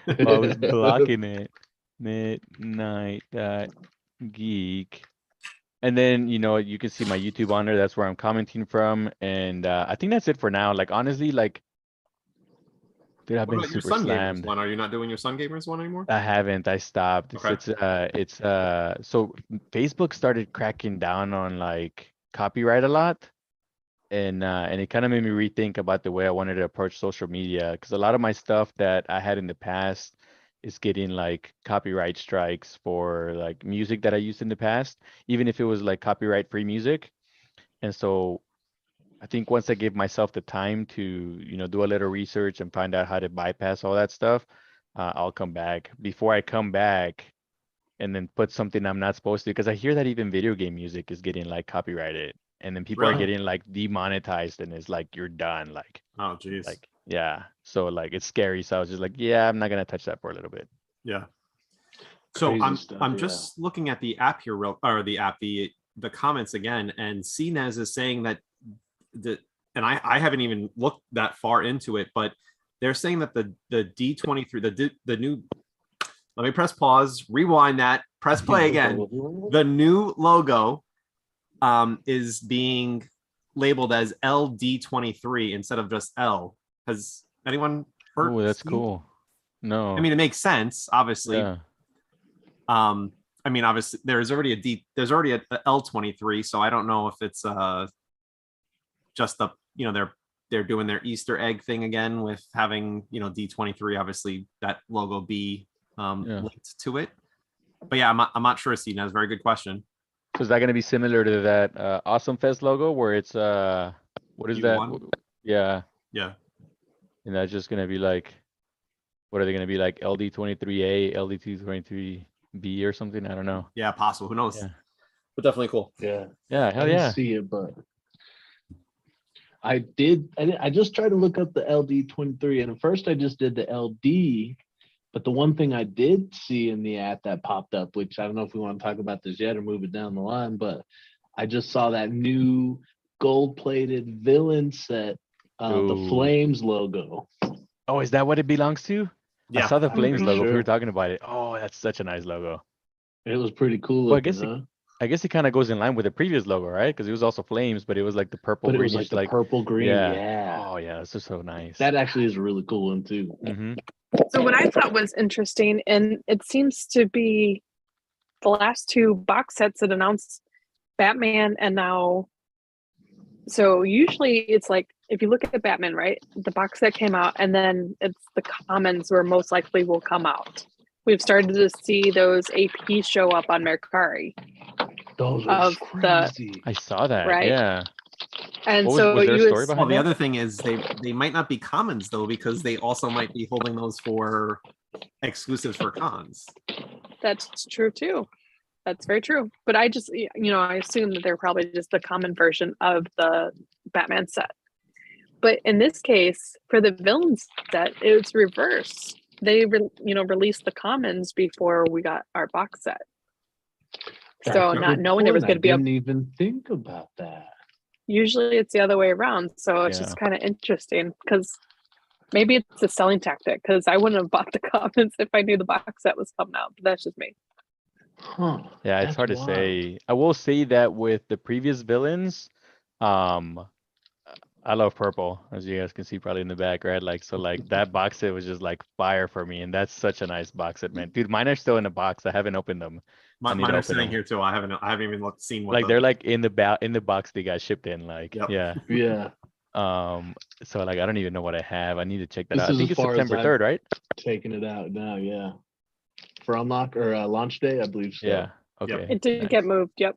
I was blocking it. Midnight.geek. And then you can see my YouTube on there. That's where I'm commenting from. And I think that's it for now. Like honestly, like dude, I've been super slammed. One? Are you not doing your Sun Gamers one anymore? I haven't. I stopped. Okay. So Facebook started cracking down on like copyright a lot, and it kind of made me rethink about the way I wanted to approach social media because a lot of my stuff that I had in the past is getting like copyright strikes for like music that I used in the past, even if it was like copyright free music, and so. I think once I give myself the time to, do a little research and find out how to bypass all that stuff, I'll come back. Before I come back and then put something I'm not supposed to, because I hear that even video game music is getting like copyrighted, and then people are getting like demonetized, and it's like you're done. Like, oh geez. like yeah. So like it's scary. So I was just like, yeah, I'm not gonna touch that for a little bit. Yeah. So Crazy I'm just looking at the app here, the comments again, and CNES is saying that. And I haven't even looked that far into it, but they're saying that the D23, the new, let me press pause, rewind that, press play again. The new logo is being labeled as LD23 instead of just L. Has anyone heard? Oh, that's cool. No. I mean, it makes sense, obviously. Yeah. I mean, obviously there's already a L23, so I don't know if it's just the they're doing their Easter egg thing again with having D23, obviously that logo be linked to it. But yeah, I'm not sure. Steve, that's a very good question. So is that going to be similar to that Awesome Fest logo where it's what is U1? that? Yeah. And that's just going to be like, what are they going to be like? LD23A, LD223B or something? I don't know. Yeah, possible. Who knows? Yeah. But definitely cool. Yeah. Hell I yeah. didn't see it, but I just tried to look up the LD23, and at first I just did the LD, but the one thing I did see in the app that popped up, which I don't know if we want to talk about this yet or move it down the line, but I just saw that new gold-plated villain set, the Flames logo. Oh, is that what it belongs to? Yeah. I saw the Flames logo. Sure. We were talking about it. Oh, that's such a nice logo. It was pretty cool. Well, I guess it kind of goes in line with the previous logo, right? Because it was also Flames, but it was like the purple but it greenish, was like the purple green. Yeah. Oh yeah, that's just so nice. That actually is a really cool one too. Mm-hmm. So what I thought was interesting, and it seems to be the last two box sets that announced Batman, and now, so usually it's like, if you look at Batman, right, the box set came out, and then it's the commons where most likely will come out. We've started to see those AP show up on Mercari. Those are crazy. I saw that. Right? Yeah. And was so there a story behind well, the that? other thing is they might not be commons though, because they also might be holding those for exclusives for cons. That's true too. That's very true. But I just, I assume that they're probably just the common version of the Batman set. But in this case, for the villain set, it's reverse. they released the commons before we got our box set. That's So a not good knowing there was point. going to be I didn't even think about that. Usually it's the other way around. So it's just kind of interesting because maybe it's a selling tactic because I wouldn't have bought the commons if I knew the box set was coming out. But that's just me. Huh. Yeah, it's That's hard to wild. say. I will say that with the previous villains, I love purple, as you guys can see probably in the back, right? Like, so like that box set was just like fire for me. And that's such a nice box set, man. Dude, mine are still in the box. I haven't opened them. I need Mine to are open sitting them. here too. I haven't even seen what Like they're like in the box they got shipped in. Like, Yep. yeah. Yeah. So like I don't even know what I have. I need to check that This out. I is think as it's far as September I've 3rd, right? taken it out now. Yeah. For unlock or launch day, I believe so. Yeah. Okay. It did nice. get moved. Yep.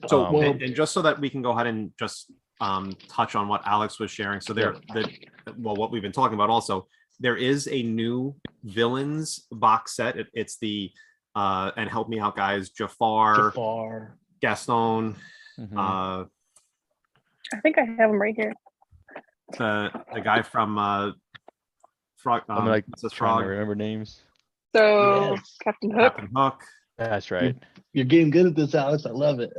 So well- and just so that we can go ahead and just touch on what Alex was sharing. So what we've been talking about also, there is a new villains box set. It's the and help me out, guys. Jafar, Gaston, Mhm. I think I have them right here. the guy from Frog. I'm like Princess trying to Frog, remember names. So Yes. Captain Hook, Captain Hook, That's right. You're getting good at this, Alex. I love it.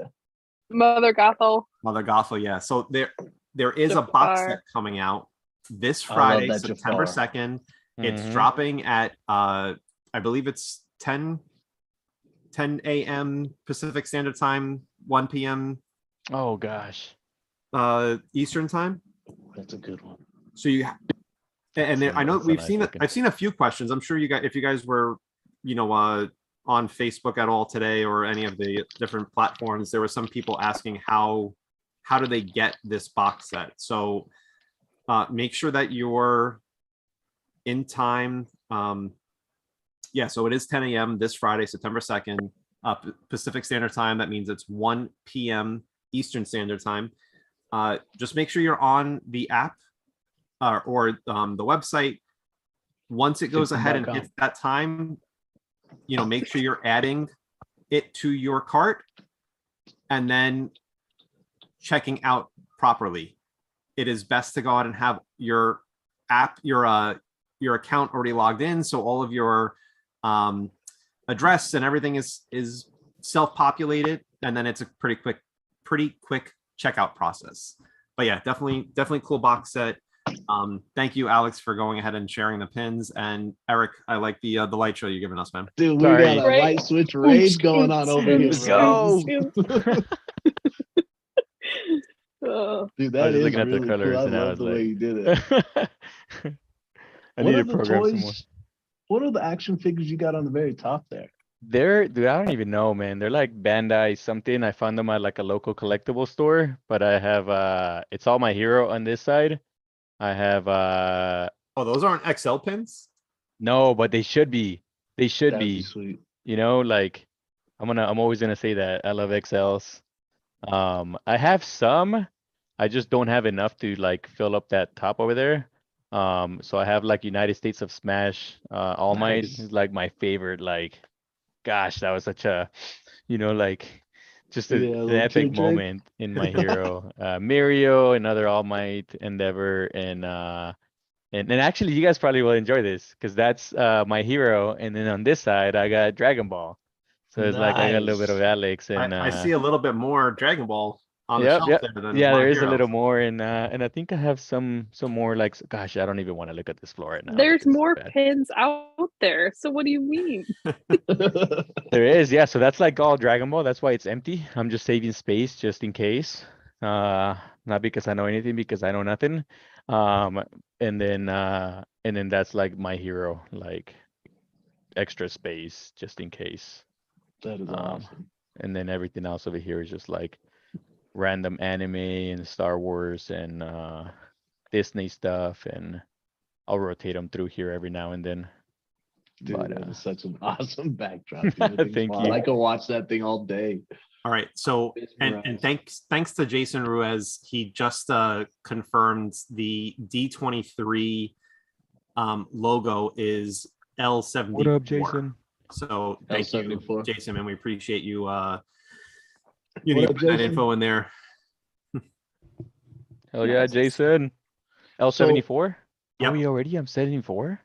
Mother Gothel. Mother Gothel. Yeah. So there is a box Jafar. set coming out this I love Friday, that September Jafar. 2nd. It's Mhm. dropping at I believe it's 10 a.m. Pacific Standard Time, 1 p.m. Oh gosh. Eastern Time. That's a good one. So and I know That's a we've nice seen it. looking. I've seen a few questions. I'm sure you guys, if you guys were, on Facebook at all today or any of the different platforms, there were some people asking how do they get this box set. So make sure that you're in time. So it is 10 a.m. this Friday, September 2nd, Pacific Standard Time. That means it's 1 p.m. Eastern Standard Time. Just make sure you're on the app or the website. Once it goes ahead and hits that time, make sure you're adding it to your cart and then checking out properly. It is best to go ahead and have your app, your account already logged in, so all of your address and everything is self-populated, and then it's a pretty quick checkout process. But yeah, definitely cool box set. Thank you, Alex, for going ahead and sharing the pins, and Eric, I like the light show you're giving us, man. Dude, we Sorry. got a light switch rage going on over here. Let's bro. go. Oh, Dude, I that was is looking at the really colors cool. I and I love was the like- way you did it. I What need are to the program some more. toys? What are the action figures you got on the very top there? Dude, I don't even know, man. They're like Bandai something. I found them at like a local collectible store, but I have it's all my hero on this side. I have Oh, those aren't XL pins? no, but they should be. They should That'd be be. sweet. Like I'm always gonna say that. I love XLs. I have some. I just don't have enough to like fill up that top over there. So I have like United States of Smash. All Might Nice. is like my favorite. Like, gosh, that was such a, like just Yeah, an little epic trick. moment in my hero. Mario, another All Might endeavor, and actually you guys probably will enjoy this because that's my hero, and then on this side I got Dragon Ball. So it's like I got a little bit of Nice. Alex and I see a little bit more Dragon Ball on the Yep, shelf yep. there than Yeah, my there is a hero. little more, and I think I have some more like gosh, I don't even want to look at this floor right now. there's because it's more bad. pins out there. So what do you mean? There is, yeah. So that's like all Dragon Ball. That's why it's empty. I'm just saving space just in case. Not because I know anything, because I know nothing. And then that's like my hero, like extra space just in case. That is awesome. And then everything else over here is just like random anime and Star Wars and Disney stuff, and I'll rotate them through here every now and then. Dude, But, that is such an awesome backdrop. Dude. That thing's Thank fun. you. I could watch that thing all day. All right. So and thanks to Jason Ruiz. He just confirmed the D23 logo is L74. What up, Jason? So thank you, L74. Jason, and we appreciate you What putting up, that Jason? info in there. Hell yeah, Nice. Jason. L74? Yep. Are we already on 74?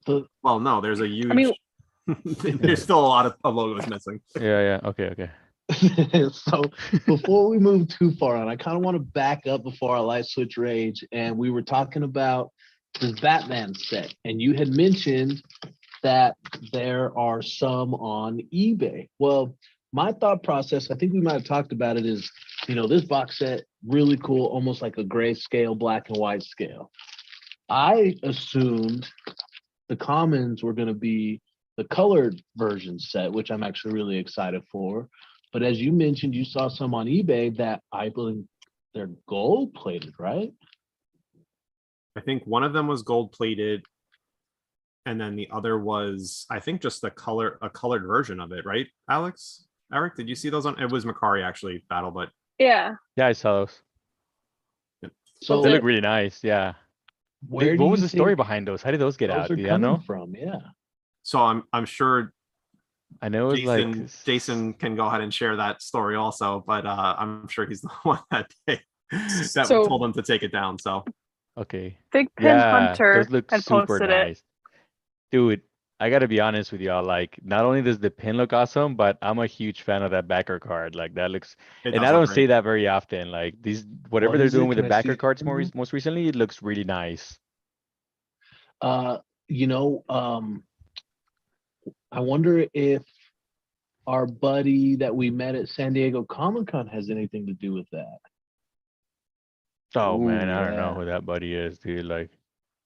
Well, no, there's a huge. I mean, there's still a lot of logos missing. Yeah. Okay. So before we move too far on, I kind of want to back up before our light switch rage. And we were talking about this Batman set, and you had mentioned that there are some on eBay. Well, my thought process, I think we might have talked about it, is, this box set, really cool, almost like a grayscale, black and white scale. I assumed the commons were going to be the colored version set, which I'm actually really excited for. But as you mentioned, you saw some on eBay that I believe they're gold plated, right? I think one of them was gold plated, and then the other was, I think, just a colored version of it, right, Alex? Eric, did you see those on? It was Macari actually, Battle, but yeah. Yeah, I saw those. So They look really nice. Yeah. where What was the story behind those? How did those get those out? are Do you coming know? from? Yeah. so I'm sure I know it was Jason can go ahead and share that story also, but I'm sure he's the one that So- told them to take it down. So okay. FiGPiN Yeah, Hunter those look had super posted nice. Dude, I gotta be honest with y'all. Like, not only does the pin look awesome, but I'm a huge fan of that backer card. Like, that looks, it and does I look don't say great. that very often. Like, whatever What they're is doing it? with Can the I backer see it? cards most recently, it looks really nice. I wonder if our buddy that we met at San Diego Comic-Con has anything to do with that. Oh Ooh, man, I don't know yeah. who that buddy is, dude. Like,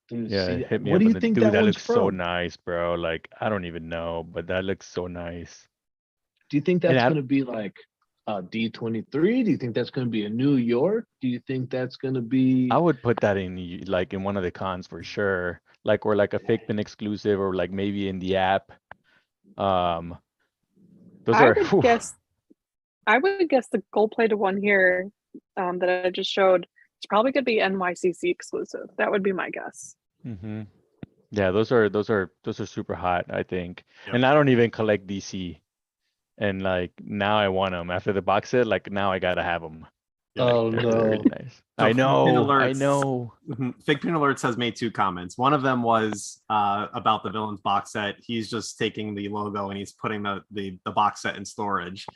Dude, yeah, see, hit me what up do on you the think dude. that That one's looks so from? nice, bro. Like, I don't even know, but that looks so nice. Do you think And that's I- going to be like D23? Do you think that's going to be a New York? Do you think that's going to be? I would put that in like in one of the cons for sure. Like, or like a FiGPiN exclusive, or like maybe in the app. Those I are would guess. I would guess the gold-plated one here that I just showed. It's probably going to be NYCC exclusive. That would be my guess. Mm-hmm. Yeah, those are super hot, I think. Yep. And I don't even collect DC. And like, now I want them after the box set. Like, now I gotta have them. Oh They're no! really nice. So I know. FiGPiN Alerts has made 2 comments. One of them was about the Villains box set. He's just taking the logo and he's putting the box set in storage.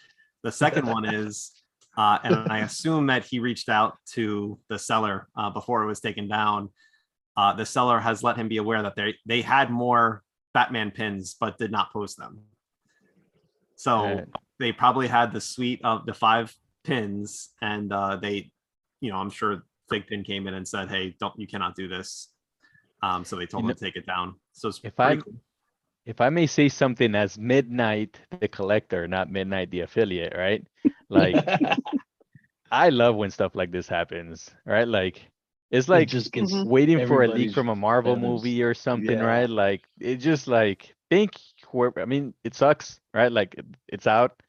The second one is, and I assume that he reached out to the seller before it was taken down. The seller has let him be aware that they had more Batman pins, but did not post them. So Right. they probably had the suite of the 5 pins, and they, I'm sure FiGPiN came in and said, "Hey, you cannot do this." So they told them to take it down. So it's pretty cool. If I may say something, as Midnight the collector, not Midnight the affiliate, right? Like, I love when stuff like this happens, right? Like, it's It like just gets waiting for a leak everybody's from a Marvel feathers. movie or something, Yeah. right? Like, it just like I mean, it sucks, right? Like, it's out,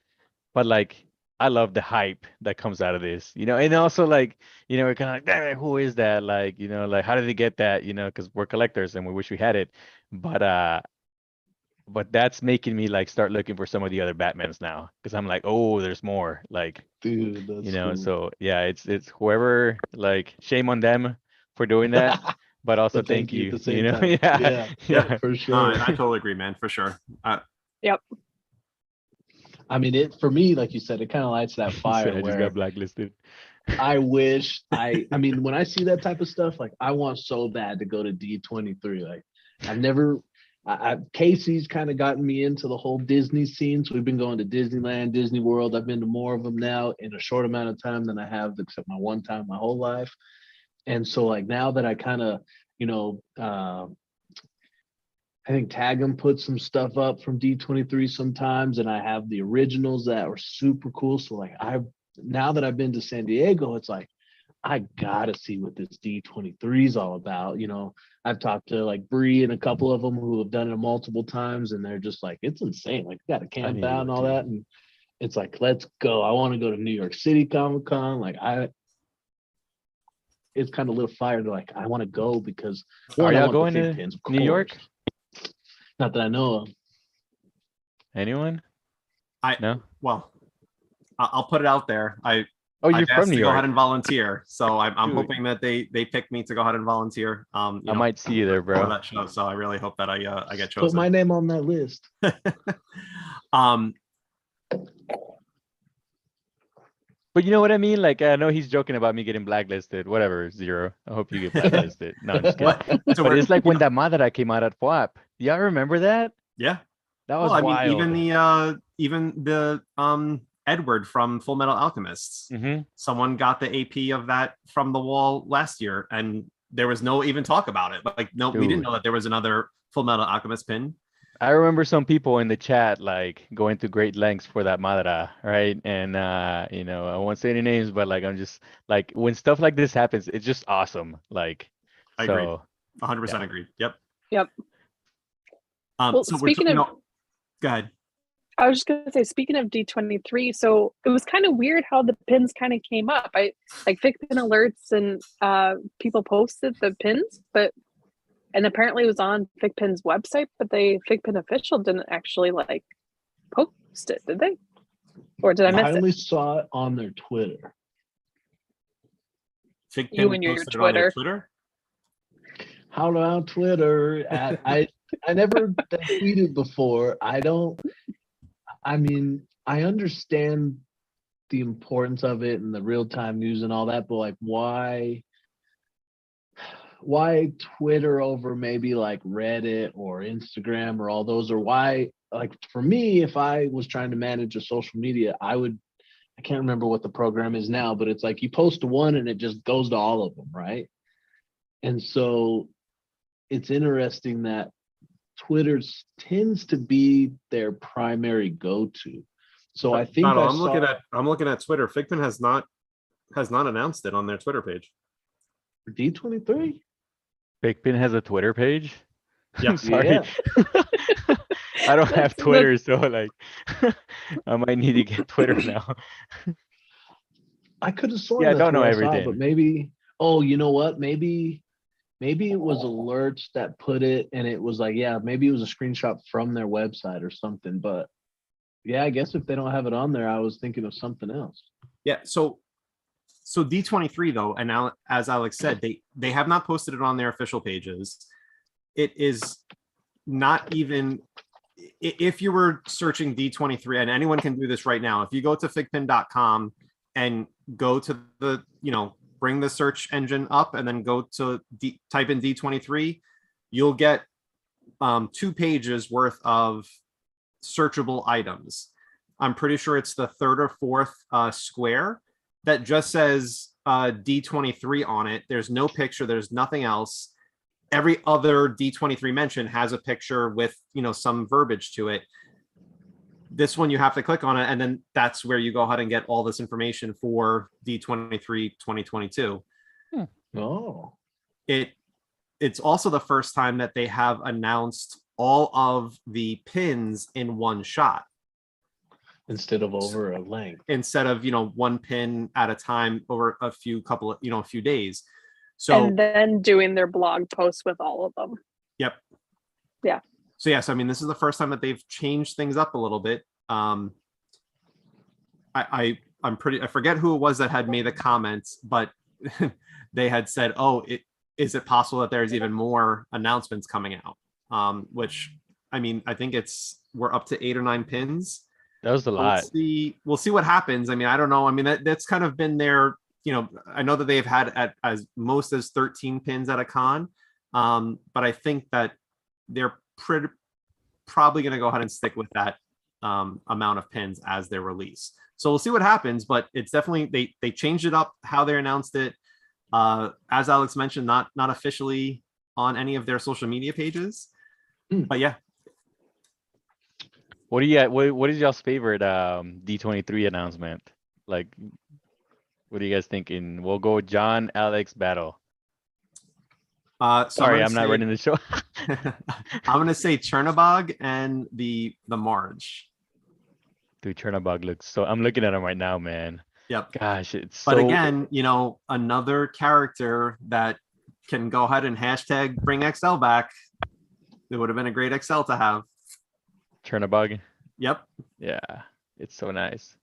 but like, I love the hype that comes out of this, and also like, we're kind of like, "Damn it, who is that?" Like, like, how did they get that? Because we're collectors and we wish we had it, but that's making me like start looking for some of the other Batmans now, because I'm like, oh, there's more. Like, Dude, that's cool. so yeah, it's whoever, like, shame on them for doing that, but also But thank thank you you. at the same time. Yeah. Yeah, for sure. I totally agree, man, for sure. Yep. I mean, it for me, like you said, it kind of lights that He fire said I just where got blacklisted. I wish I mean, when I see that type of stuff, like I want so bad to go to D23. Like I've never, Casey's kind of gotten me into the whole Disney scene. So we've been going to Disneyland, Disney World. I've been to more of them now in a short amount of time than I have, except my one time my whole life. And so like now that I kind of, I think Tag'em put some stuff up from D23 sometimes, and I have the originals that were super cool. So like now that I've been to San Diego, it's like I gotta see what this D23 is all about. I've talked to like Bree and a couple of them who have done it multiple times, and they're just like, it's insane. Like, you got to camp need to out go and all too. that, and it's like, let's go. I want to go to New York City Comic Con. Like, it's kind of lit a fire to like, I want to go because Are I y'all want the going fig to pins, of New York? course. Not that I know of. Anyone? No. Well, I'll put it out there. Oh, you're I've from asked New to go ahead York. and volunteer. So I'm Dude. hoping that they pick me to go ahead and volunteer. I might see you there, for bro. that show. So I really hope that I get Put my chosen. name on that list. But you know what I mean? Like, I know he's joking about me getting blacklisted. Whatever, Zero. I hope you get blacklisted. No, I'm just kidding. So But we're, it's like when you know, that Madara came out at FWAP. Do y'all remember that? yeah. That was Well, I mean, wild. even the Edward from Full Metal Alchemists. Mhm. Someone got the AP of that from the wall last year, and there was no even talk about it. Like, no, we didn't Dude. know that there was another Full Metal Alchemist pin. I remember some people in the chat like going to great lengths for that Madara, right? And you know, I won't say any names, but like I'm just like when stuff like this happens, it's just awesome. Like, I agree. so 100% yeah. agree. Yep. Yep. Well, So speaking of, go ahead. I was just gonna say, speaking of D23, so it was kind of weird how the pins kind of came up. I like FiGPiN alerts and people posted the pins, and apparently it was on FiGPiN's website, but FiGPiN official didn't actually like post it, did they? Or did I miss I it? only saw it on their Twitter. FiGPiN You and your posted it on their Twitter. Twitter. How about Twitter? I never tweeted before. I mean, I understand the importance of it and the real-time news and all that, but like why Twitter over maybe like Reddit or Instagram or all those, or why, like for me, if I was trying to manage a social media, I can't remember what the program is now, but it's like you post to one and it just goes to all of them, right? And so it's interesting that Twitter tends to be their primary go-to. So I think I'm looking at Twitter. FiGPiN has not announced it on their Twitter page. D23. FiGPiN has a Twitter page. Yeah. I'm sorry. Yeah. I don't have Twitter, so like I might need to get Twitter now. I could have sworn Yeah, I that's don't know where I saw it, everything. but maybe. Oh, you know what? Maybe it was alerts that put it, and it was like, yeah, maybe it was a screenshot from their website or something. But yeah, I guess if they don't have it on there, I was thinking of something else. Yeah. So D23 though, and now as Alex said, they have not posted it on their official pages. It is not even, if you were searching D23, and anyone can do this right now, if you go to figpin.com and go to the, bring the search engine up and then go to type in D23, you'll get 2 pages worth of searchable items. I'm pretty sure it's the third or fourth square that just says D23 on it. There's no picture. There's nothing else. Every other D23 mention has a picture with, some verbiage to it. This one, you have to click on it, and then that's where you go ahead and get all this information for D23 2022. Oh. It's also the first time that they have announced all of the pins in one shot. Instead of over a length. Instead of, one pin at a time over a few days. So, and then doing their blog posts with all of them. Yep. Yeah. So yes, I mean, this is the first time that they've changed things up a little bit. I forget who it was that had made the comments, but they had said, "Oh, is it possible that there's even more announcements coming out?" Which, I mean, I think we're up to 8 or 9 pins. That was a lot. We'll see what happens. I mean, I don't know. I mean, that's kind of been their, I know that they've had as most as 13 pins at a con, but I think that they're probably going to go ahead and stick with that amount of pins as their release. So we'll see what happens, but it's definitely, they changed it up how they announced it. As Alex mentioned, not officially on any of their social media pages, but yeah. What is y'all's favorite D23 announcement? Like, what are you guys thinking? We'll go John, Alex, battle. Sorry, I'm not running the show. I'm gonna say Chernobog and the Marge. Dude, Chernobog looks so. I'm looking at him right now, man. Yep. Gosh, it's so. But again, another character that can go ahead and hashtag bring XL back. It would have been a great XL to have. Chernobog. Yep. Yeah, it's so nice.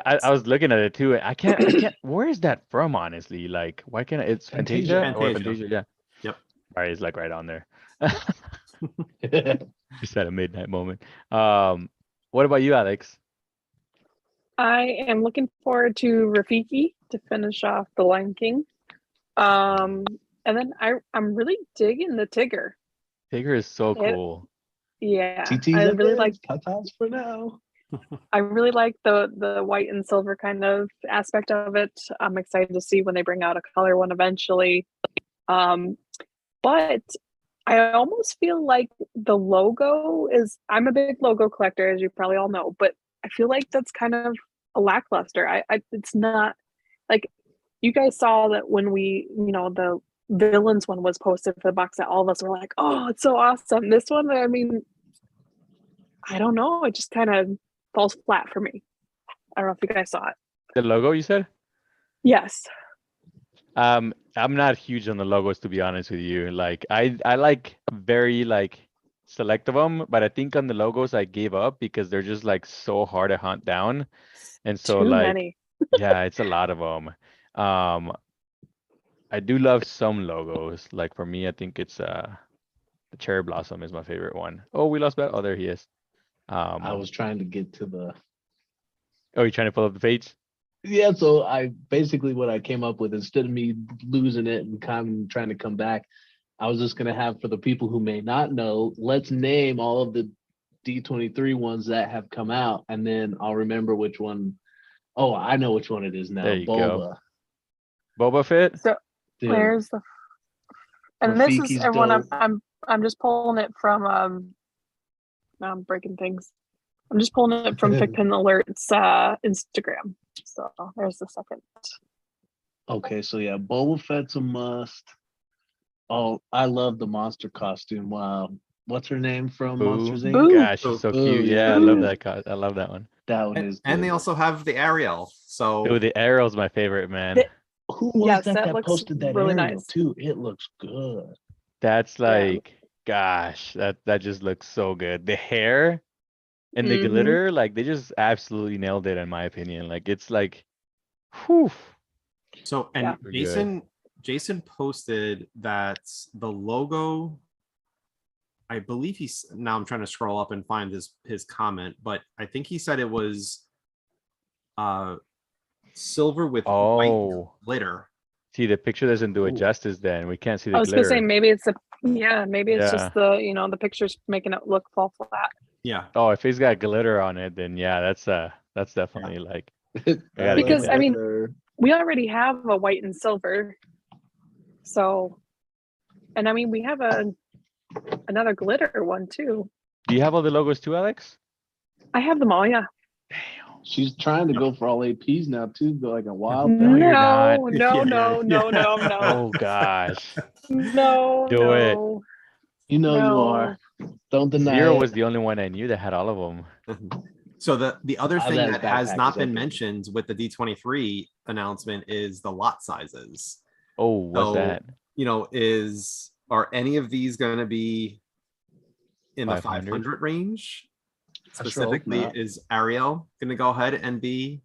I was looking at it too. I can't. Where is that from? Honestly, like, why can't it's Fantasia or Fantasia? Yeah. Yep. All right, it's like right on there. Just at a midnight moment. What about you, Alex? I am looking forward to Rafiki to finish off the Lion King. And then I'm really digging the Tigger. Tigger is so cool. Yeah, TT's I up really there, like Tatas for now. I really like the white and silver kind of aspect of it. I'm excited to see when they bring out a color one eventually. But I almost feel like the logo is, I'm a big logo collector, as you probably all know, but I feel like that's kind of a lackluster. It's not like, you guys saw that when the villains one was posted for the box set, all of us were like, oh, it's so awesome. This one, I mean, I don't know. It just kind of falls flat for me. I don't know if you guys saw it. The logo, you said? Yes. I'm not huge on the logos, to be honest with you. Like, I like very like select of them, but I think on the logos I gave up because they're just like so hard to hunt down, and so Too like, many. yeah, it's a lot of them. I do love some logos. Like for me, I think it's the cherry blossom is my favorite one. Oh, we lost that. Oh, there he is. I was trying to get to the. Oh, you trying to pull up the page? Yeah, so I basically what I came up with, instead of me losing it and kind of trying to come back, I was just gonna have, for the people who may not know, let's name all of the D23 ones that have come out, and then I'll remember which one. Oh, I know which one it is now. There you Boba. go. Boba Fett. So Dude, where's the? And this is Rafiki's everyone. dope. I'm just pulling it from. Now I'm breaking things. I'm just pulling it from FiGPiN Alerts Instagram. So there's the second. Okay, so yeah, Boba Fett's a must. Oh, I love the monster costume. Wow. What's her name from Boo. Monsters Inc? Boo. Gosh, she's so Boo, cute. Yeah, I yeah. love that. I love that one. That one is And good. they also have the Ariel. So Dude, the Arrow's my favorite, man. Who was Yes, that that looks posted that really Ariel nice. too? It looks good. That's Yeah. like, gosh, that just looks so good. The hair and the Mhm. glitter, like they just absolutely nailed it in my opinion. Like it's like, whew. So and Yeah. Good. Jason posted that the logo, I believe now I'm trying to scroll up and find his comment, but I think he said it was silver with white Oh, glitter. see, the picture doesn't do it Ooh. justice then. We can't see I the was gonna say glitter. maybe it's maybe it's Yeah. just the pictures making it look fall flat. Yeah. Oh, if he's got glitter on it, then yeah, that's definitely like, I gotta get Because that. I mean, we already have a white and silver. So, and I mean, we have another glitter one too. Do you have all the logos too, Alex? I have them all. Yeah. She's trying to go for all APs now too, go like a wild No, thing. you're not. No, Yeah. no. Oh gosh. No, Do it. no. You know you No. are. Don't deny Zero it. was the only one I knew that had all of them. So the other Ah, thing that that has backpack not is been epic. mentioned with the D23 announcement is the lot sizes. Oh, what's So, that? are any of these going to be in the 500? 500 range? I sure hope Specifically, not. is Ariel going to go ahead and be,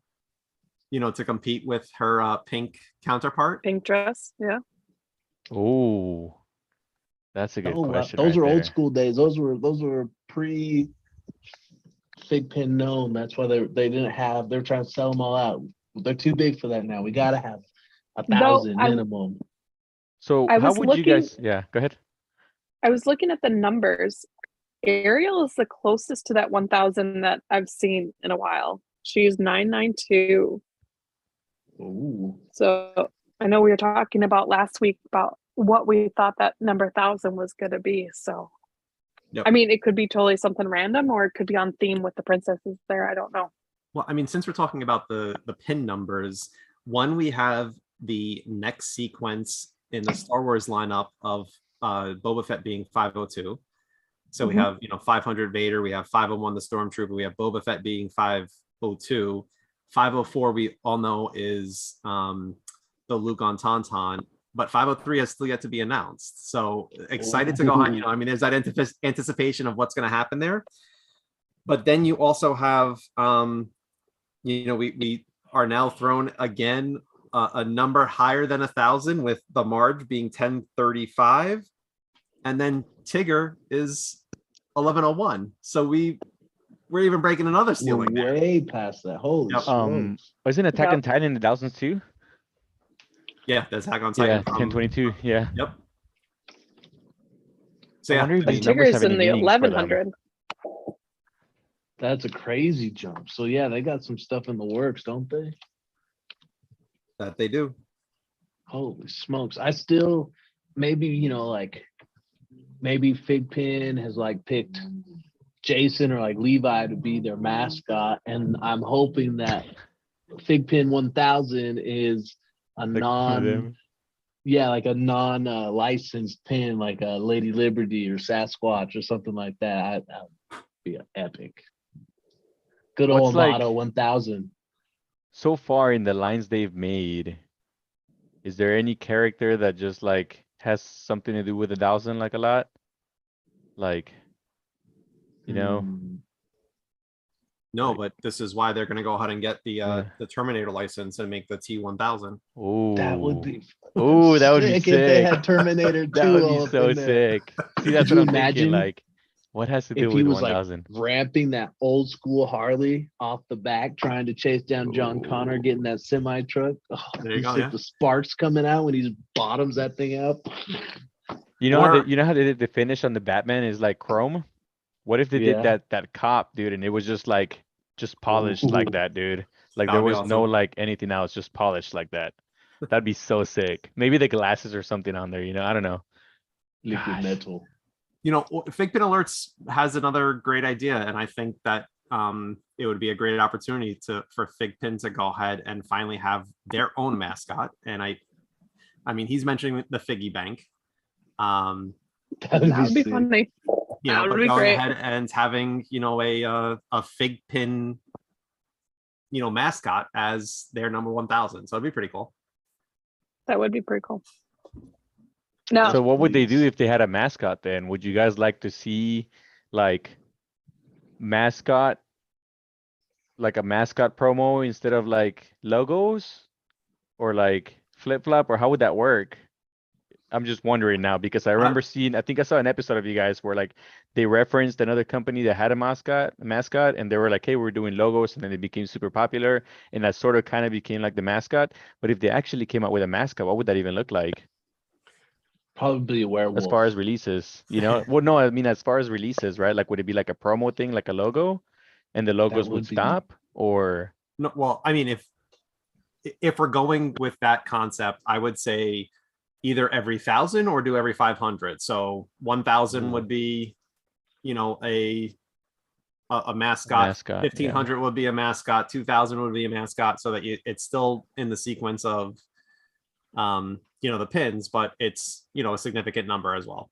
to compete with her pink counterpart? Pink dress. Yeah. Oh, that's a good Oh, question. those right are old there. school days. Those were pre FiGPiN known. That's why they didn't have. They're trying to sell them all out. They're too big for that now. We gotta have 1,000 minimum. So I how was would you looking- guys? Yeah, go ahead. I was looking at the numbers. Ariel is the closest to that 1,000 that I've seen in a while. She's 992. Ooh. So I know we were talking about last week about what we thought that number 1,000 was going to be. So, Yep. I mean, it could be totally something random, or it could be on theme with the princesses there. I don't know. Well, I mean, since we're talking about the pin numbers, we have the next sequence in the Star Wars lineup of Boba Fett being 502. So we have 500 Vader, we have 501 the Stormtrooper, we have Boba Fett being 502. 504 we all know is the Luke on Tauntaun, but 503 has still yet to be announced. So excited to go on. I mean, there's that anticipation of what's going to happen there. But then you also have we are now thrown again a number higher than 1,000 with the Marge being 1035, and then Tigger is 1101. So we're even breaking another We're ceiling there. way past that. Holy Yep. smokes. Wasn't Attack Yep. on Titan in the thousands too? Yeah, the Attack on Yeah, Titan. from- 1022. Yeah. Yep. So I yeah, wonder if I these mean, numbers Tigger's have any in the meanings for them. 1100. That's a crazy jump. So yeah, they got some stuff in the works, don't they? that they do. Holy smokes. I still maybe, like maybe FiGPiN has like picked Jason or like Levi to be their mascot. And I'm hoping that FiGPiN 1000 is a Like one of them. like a non licensed pin, like a Lady Liberty or Sasquatch or something like that. That would be epic. Good What's old like- motto 1000. So far in the lines they've made, is there any character that just like has something to do with 1,000 like a lot? Like, No, but this is why they're going to go ahead and get Yeah. the Terminator license and make the T1000. oh, That would be Ooh, that would be sick if they sick. had Terminator 2 That would all be up so in there. sick. See, that's Could what you I'm thinking. imagine Like, what has to do if he with was like 1,000? ramping that old school Harley off the back, trying to chase down John Connor, Ooh. getting that semi truck. Oh, There you you go, see yeah. the sparks coming out when he bottoms that thing out. You know how Or- they, did the finish on the Batman is like chrome? What if they Yeah. did that cop, dude, and it was just polished like Ooh. that, dude? Like That there would be was no awesome. like anything else, just polished like that. That'd be so sick. Maybe the glasses or something on there, I don't know. Liquid Gosh. metal. FiGPiN Alerts has another great idea, and I think that it would be a great opportunity for FiGPiN to go ahead and finally have their own mascot. And I mean, he's mentioning the Figgy Bank. That That would be sick. funny. That would But be going great. ahead and having a FiGPiN mascot as their number 1,000. So it'd be pretty cool. That would be pretty cool. No, So what would they do please. if they had a mascot then? Would you guys like to see like mascot, like a mascot promo instead of like logos or like flip-flop, or how would that work? I'm just wondering now because I remember I think I saw an episode of you guys where like they referenced another company that had a mascot, and they were like, hey, we're doing logos, and then they became super popular, and that sort of kind of became like the mascot. But if they actually came out with a mascot, what would that even look like Probably a werewolf. as far as releases? Well, no, I mean as far as releases, right? Like would it be like a promo thing, like a logo, and the logos would would be- stop, or No, well, I mean, if we're going with that concept, I would say either every 1,000 or do every 500. So 1,000 would be, a mascot. mascot? 1,500 would be a mascot. 2,000 would be a mascot. So that it's still in the sequence of, the pins, but it's a significant number as well.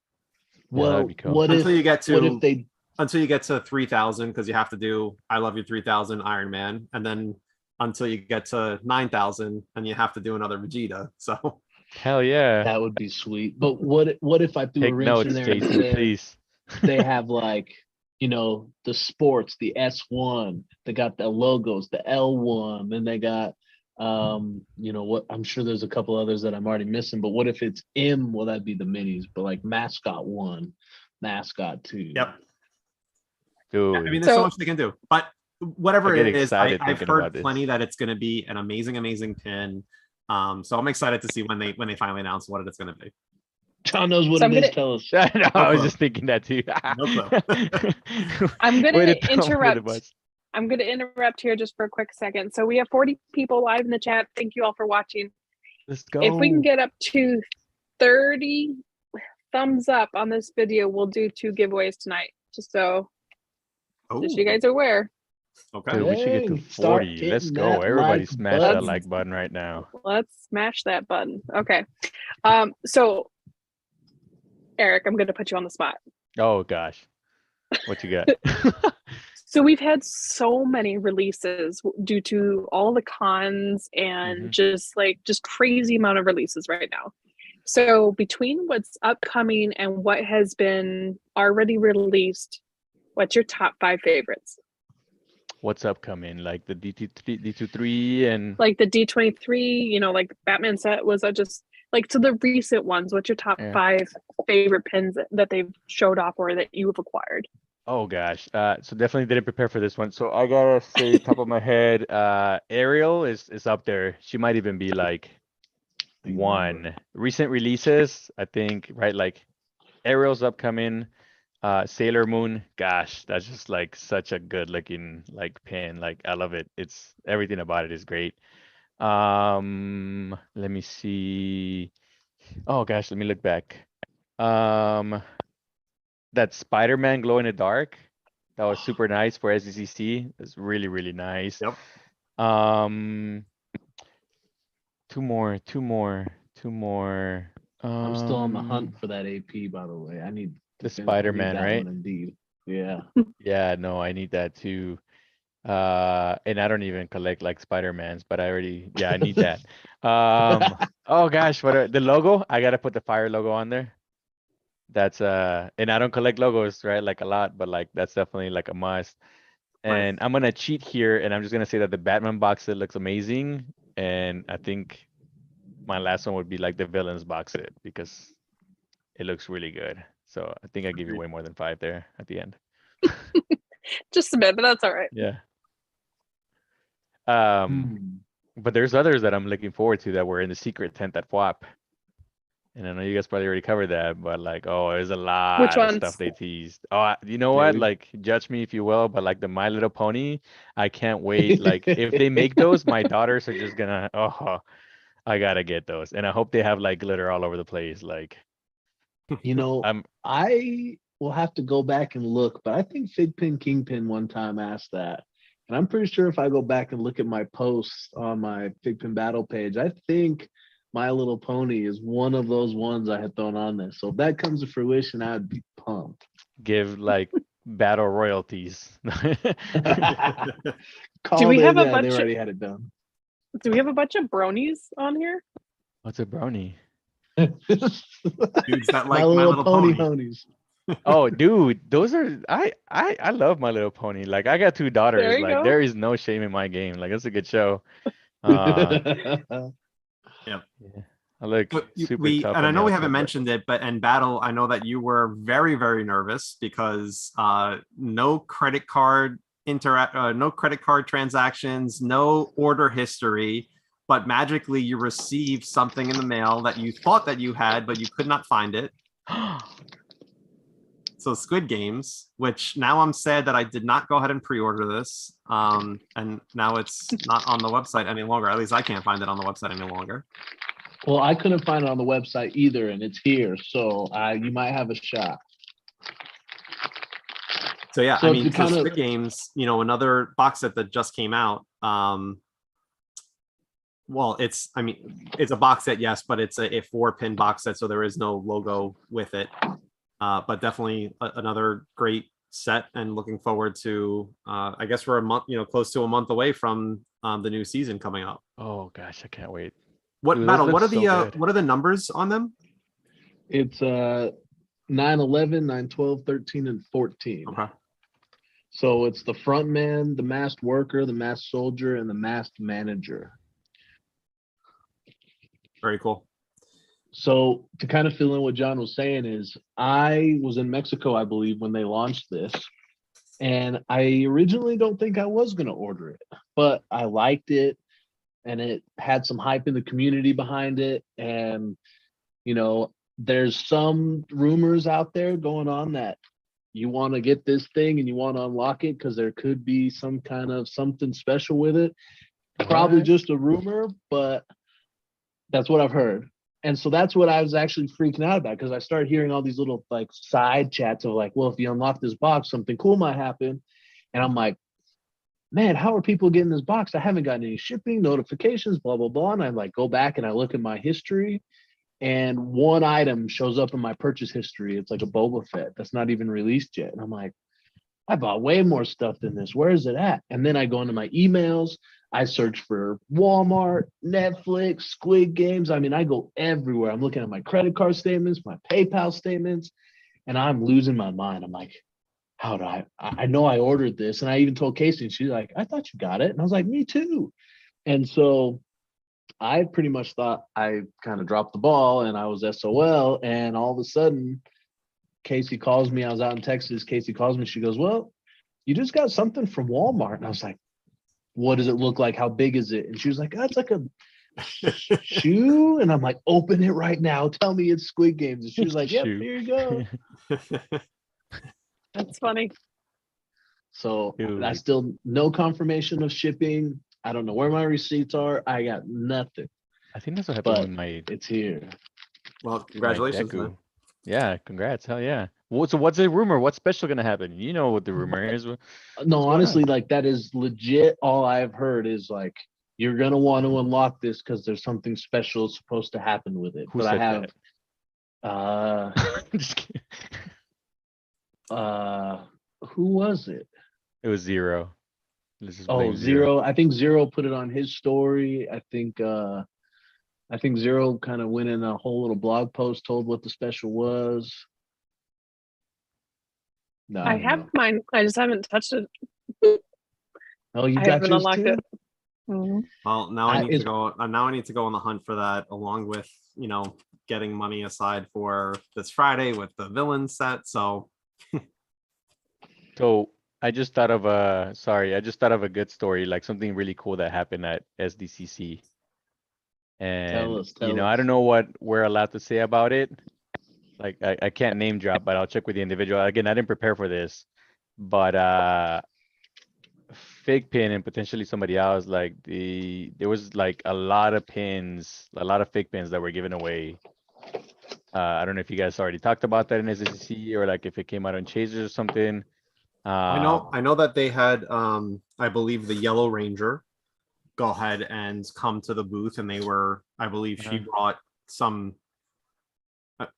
Yeah, that'd Well, be cool. what Until if you get what to if they 3,000, because you have to do I Love You 3,000 Iron Man, and then until you get to 9,000, and you have to do another Vegeta. So Hell yeah. that would be sweet. But what if I threw Take a wrench notes, in there and Jason, said please. they have like, the sports, the S1, they got the logos, the L1, then they got what I'm sure there's a couple others that I'm already missing, but what if it's M? Well, that'd be the minis, but like mascot 1, mascot 2. yep. Dude. I mean, there's so So- much they can do, but whatever I get it is, excited I've thinking heard about this. plenty that it's going to be an amazing pin. So I'm excited to see when they finally announce what it's going to be. John knows what So it I'm is. gonna- Tell us. No, I was clue. just thinking that too. No clue. I'm gonna Way to throw me under the interrupt. bus. I'm going to interrupt here just for a quick second. So we have 40 people live in the chat. Thank you all for watching. Let's go. If we can get up to 30 thumbs up on this video, we'll do 2 giveaways tonight. Just so you guys are aware. Okay. Dude, we should get to Hey, start 40. Let's hitting go. that Everybody like smash that button. like button right now. Let's smash that button. Okay. So Eric, I'm going to put you on the spot. Oh gosh. What you got? So we've had so many releases due to all the cons and just crazy amount of releases right now. So between what's upcoming and what has been already released, what's your top 5 favorites? what's upcoming, like the D23 and like the D23, like Batman set, was that just like, so the recent ones, what's your top 5 favorite pins that they've showed off or that you have acquired? Oh gosh, so definitely didn't prepare for this one. So I gotta say, top of my head, Ariel is up there. She might even be like one. Recent releases, I think, right? Like Ariel's upcoming. Sailor Moon, gosh, that's just like such a good looking like pin. Like I love it. It's everything about it is great. Let me see. Oh gosh, let me look back. That Spider-Man glow in the dark, that was super nice for SDCC. It's really, really nice. Yep. Two more. I'm still on the hunt for that AP, by the way. I need the I need Spider-Man, that right? one indeed. Yeah. Yeah, no, I need that too. And I don't even collect like Spider-Mans, but I need that. Oh gosh, the logo? I gotta put the fire logo on there. That's and I don't collect logos, right? Like a lot, but like that's definitely like a must. And I'm gonna cheat here, and I'm just gonna say that the Batman box set looks amazing, and I think my last one would be like the villains box set because it looks really good. So I think I give you way more than 5 there at the end. Just a bit, but that's all right. Yeah. But there's others that I'm looking forward to that were in the secret tent at FWAP. And I know you guys probably already covered that, but like, oh, there's a lot of stuff they teased. Oh, you know what? Like, judge me if you will, but like the My Little Pony, I can't wait. Like, if they make those, my daughters are just gonna, I gotta get those. And I hope they have like glitter all over the place. Like, I will have to go back and look, but I think FiGPiN Kingpin one time asked that. And I'm pretty sure if I go back and look at my posts on my FiGPiN battle page, I think My Little Pony is one of those ones I had thrown on there. So if that comes to fruition, I'd be pumped. Give like battle royalties. Do we have a bunch? They already had it done. Do we have a bunch of bronies on here? What's a brony? Dudes that like My Little Pony. Ponies. Oh, dude, those are I love My Little Pony. Like I got 2 daughters. Like there is no shame in my game. Like it's a good show. Yeah. I look super tough. And I know we haven't mentioned it, but in battle, I know that you were very, very nervous because no credit card transactions, no order history, but magically you received something in the mail that you thought that you had, but you could not find it. So Squid Games, which now I'm sad that I did not go ahead and pre-order this. And now it's not on the website any longer. At least I can't find it on the website any longer. Well, I couldn't find it on the website either, and it's here. So you might have a shot. So yeah, so I mean, so Squid Games, another box set that just came out. Well, it's a box set, yes, but it's a 4-pin box set, so there is no logo with it. But definitely another great set, and looking forward to I guess we're a month, close to a month away from the new season coming up. Oh gosh, I can't wait. What are the numbers on them? It's 9, 11, 9, 12, 13, and 14. Okay. So it's the front man, the masked worker, the masked soldier, and the masked manager. Very cool. So to kind of fill in what John was saying is I was in Mexico, I believe, when they launched this. And I originally don't think I was going to order it, but I liked it. And it had some hype in the community behind it. And, there's some rumors out there going on that you want to get this thing and you want to unlock it because there could be some kind of something special with it. Probably just a rumor, but that's what I've heard. And so that's what I was actually freaking out about, because I started hearing all these little like side chats of like, well, if you unlock this box, something cool might happen. And I'm like, man, how are people getting this box? I haven't gotten any shipping notifications, blah, blah, blah. And I like go back and I look at my history, and one item shows up in my purchase history. It's like a Boba Fett that's not even released yet. And I'm like, I bought way more stuff than this. Where is it at? And then I go into my emails. I search for Walmart, Netflix, Squid Games. I mean, I go everywhere. I'm looking at my credit card statements, my PayPal statements, and I'm losing my mind. I'm like, how do I know I ordered this, and I even told Casey, and she's like, I thought you got it, and I was like, me too. And so I pretty much thought I kind of dropped the ball, and I was SOL, and all of a sudden Casey calls me. I was out in Texas. Casey calls me. She goes, well, you just got something from Walmart. And I was like, what does it look like? How big is it? And she was like, oh, it's like a shoe. And I'm like, open it right now. Tell me it's Squid Games. And she was like, yep, Shoe. here you go. That's funny. So Dude. I still no confirmation of shipping. I don't know where my receipts are. I got nothing. I think that's what happened But with my it's here. Well, my congratulations, Deku. man. Yeah, congrats. Hell yeah. Well, so what's the rumor? What's special gonna happen? You know what the rumor is. No, going honestly, on? like that is legit. All I've heard is like you're gonna want to unlock this because there's something special supposed to happen with it. Who But I said have Just kidding. who was it? It was Zero. Let's just Oh, blame Zero. I think Zero put it on his story. I think Zero kind of went in a whole little blog post, told what the special was. No, I don't have know. mine. I just haven't touched it. Oh, you I got haven't yours unlocked too? it. Mhm. Well, now I need to It's go. Now I need to go on the hunt for that, along with getting money aside for this Friday with the villain set. So So I just thought of a good story, like something really cool that happened at SDCC. And tell I us. don't know what we're allowed to say about it. Like I can't name drop, but I'll check with the individual. Again, I didn't prepare for this, but FiGPiN and potentially somebody else, like there was like a lot of pins, a lot of fake pins that were given away. I don't know if you guys already talked about that in SDCC or like if it came out on Chasers or something. I know that they had, I believe, the Yellow Ranger go ahead and come to the booth, and they were, I believe, she brought some,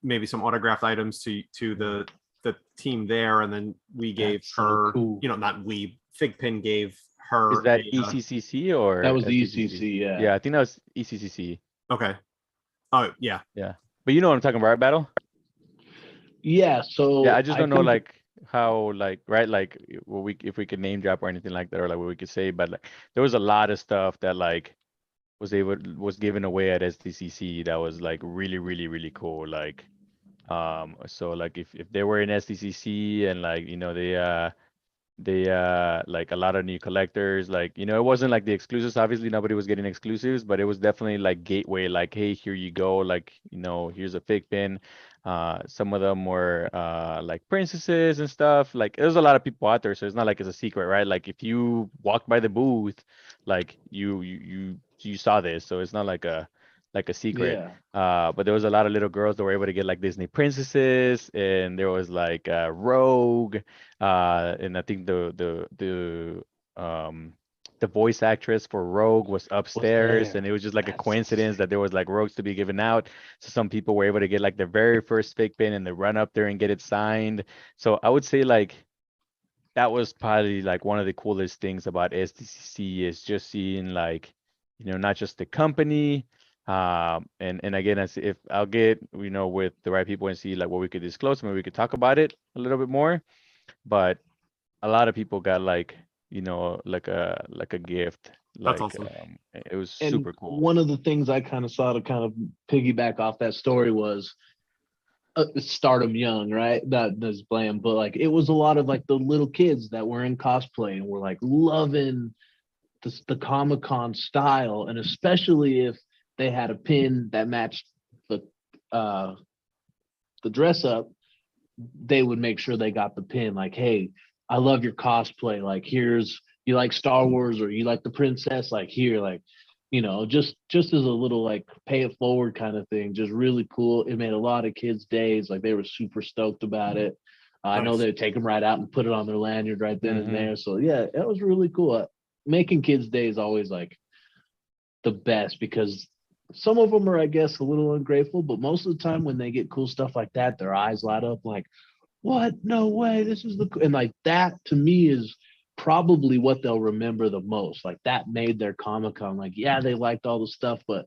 maybe some autographed items to the team there, and then we gave That's so her, cool. not we, FiGPiN gave her. Is that a, ECCC or That was the SDCC? ECC, yeah. Yeah, I think that was ECCC. Okay. Oh yeah. Yeah, but you know what I'm talking about, right, Battle? Yeah, so Yeah, I just don't know think like how like right like if we could name drop or anything like that or like what we could say, but like there was a lot of stuff that like was given away at SDCC that was like really really really cool. Like so like if they were in SDCC and like they like a lot of new collectors, like it wasn't like the exclusives, obviously nobody was getting exclusives, but it was definitely like gateway, like hey, here you go, like here's a fake pin. Some of them were like princesses and stuff. Like there's a lot of people out there, so it's not like it's a secret, right? Like if you walked by the booth, like you saw this, so it's not like a secret. yeah. But there was a lot of little girls that were able to get like Disney princesses, and there was like Rogue, and I think the voice actress for Rogue was upstairs, and it was just like a coincidence that there was like Rogues to be given out. So some people were able to get like the very first fake pin and they run up there and get it signed. So I would say like that was probably like one of the coolest things about SDCC is just seeing like, not just the company, and again, as if I'll get, with the right people and see like what we could disclose, maybe we could talk about it a little bit more. But a lot of people got like, like a gift. That's Like awesome. it was And super cool. one of the things I kind of saw to kind of piggyback off that story was stardom young, right? That does blame, but like it was a lot of like the little kids that were in cosplay and were like loving the Comic-Con style, and especially if they had a pin that matched uh the dress up, they would make sure they got the pin. Like, hey, I love your cosplay. Like, here's, you like Star Wars or you like the princess. Like here, like, just as a little like pay it forward kind of thing. Just really cool. It made a lot of kids' days. Like they were super stoked about it. I know Nice. they'd take them right out and put it on their lanyard right then and Mhm. there. So yeah, that was really cool. Making kids' days always like the best because some of them are, I guess, a little ungrateful, but most of the time when they get cool stuff like that, their eyes light up like, what? No way. This is and like that to me is probably what they'll remember the most. Like that made their Comic-Con. Like, yeah, they liked all the stuff, but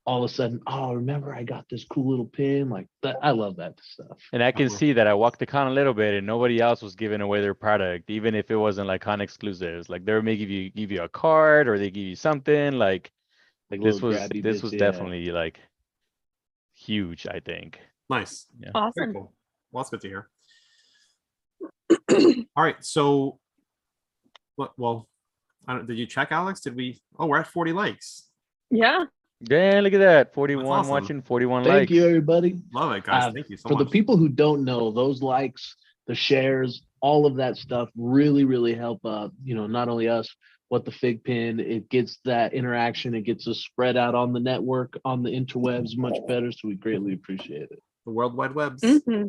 all of a sudden, oh, remember I got this cool little pin like that. I love that stuff. And I can see that I walked the con a little bit and nobody else was giving away their product, even if it wasn't like con exclusives. Like they were maybe give you a card or they give you something like this was definitely like huge, I think. Nice. Yeah. Awesome. Very cool. Well, that's good to hear. All right. So, well, did you check, Alex? Did we? Oh, we're at 40 likes. Yeah. Yeah, look at that. 41 awesome. watching, 41 Thank likes. you, everybody. Love it, guys. Thank you so much. For the people who don't know, those likes, the shares, all of that stuff really, really help, not only us, but the FiGPiN. It gets that interaction. It gets us spread out on the network, on the interwebs much better. So we greatly appreciate it. The World Wide Webs. Mm-hmm.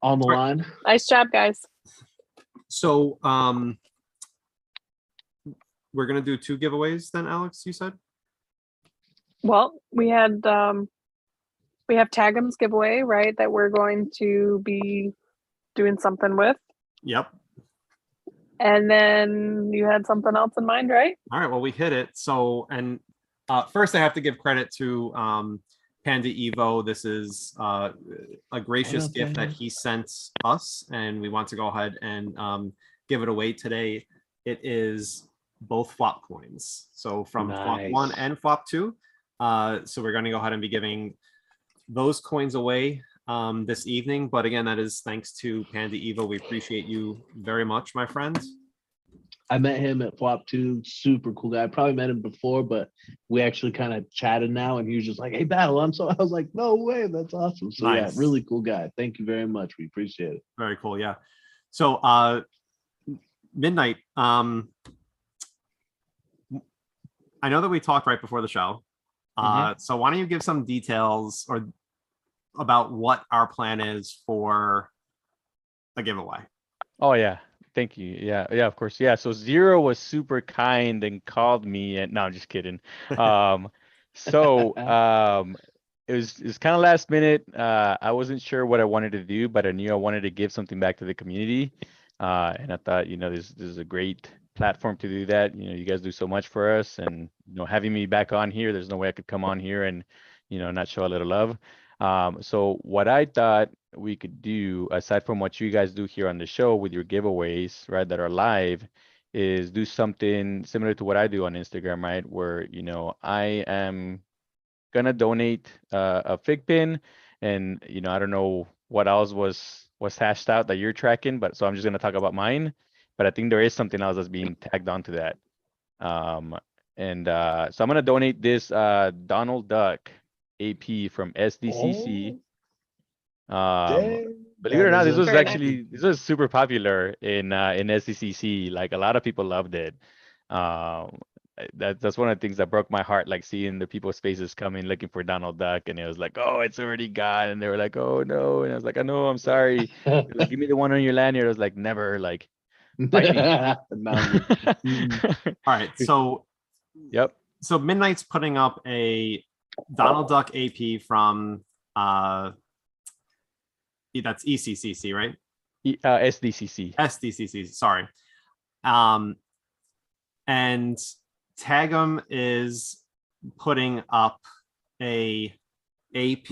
On the line. Nice job, guys. So, we're going to do 2 giveaways then, Alex, you said? Well, we have Tagum's giveaway, right? That we're going to be doing something with. Yep. And then you had something else in mind, right? All right. Well, we hit it. So, and first I have to give credit to Panda Evo. This is a gracious gift that he sent us, and we want to go ahead and give it away today. It is both flop coins. So from flop 1 and flop 2. So we're going to go ahead and be giving those coins away this evening. But again, that is thanks to Panda Evo. We appreciate you very much, my friend. I met him at flop 2. Super cool guy. I probably met him before, but we actually kind of chatted now, and he was just like, "Hey, Battle." I was like, "No way, that's awesome." So nice. Yeah, really cool guy. Thank you very much. We appreciate it. Very cool. Yeah. So Midnight. I know that we talked right before the show. So why don't you give some details or about what our plan is for a giveaway? Oh yeah, thank you. Yeah, of course. Yeah, so Zero was super kind and called me, and no, I'm just kidding. It was kind of last minute. I wasn't sure what I wanted to do, but I knew I wanted to give something back to the community, and I thought, this is a great platform to do that. You guys do so much for us, and having me back on here, there's no way I could come on here and not show a little love. So what I thought we could do, aside from what you guys do here on the show with your giveaways, right, that are live, is do something similar to what I do on Instagram, right, where I am gonna donate a FiGPiN, and I don't know what else was hashed out that you're tracking, but so I'm just gonna talk about mine. But I think there is something else that's being tagged onto that. So I'm going to donate this Donald Duck AP from SDCC. Believe it or not, this was super popular in SDCC. Like a lot of people loved it. That's one of the things that broke my heart, like seeing the people's faces coming looking for Donald Duck, and it was like, oh, it's already gone, and they were like, oh no, and I was like, I know, I'm sorry. Like, give me the one on your lanyard. I was like, never, like. All right, so so Midnight's putting up a Donald Duck AP from that's ECCC, right? SDCC, sorry. And Tagum is putting up a AP,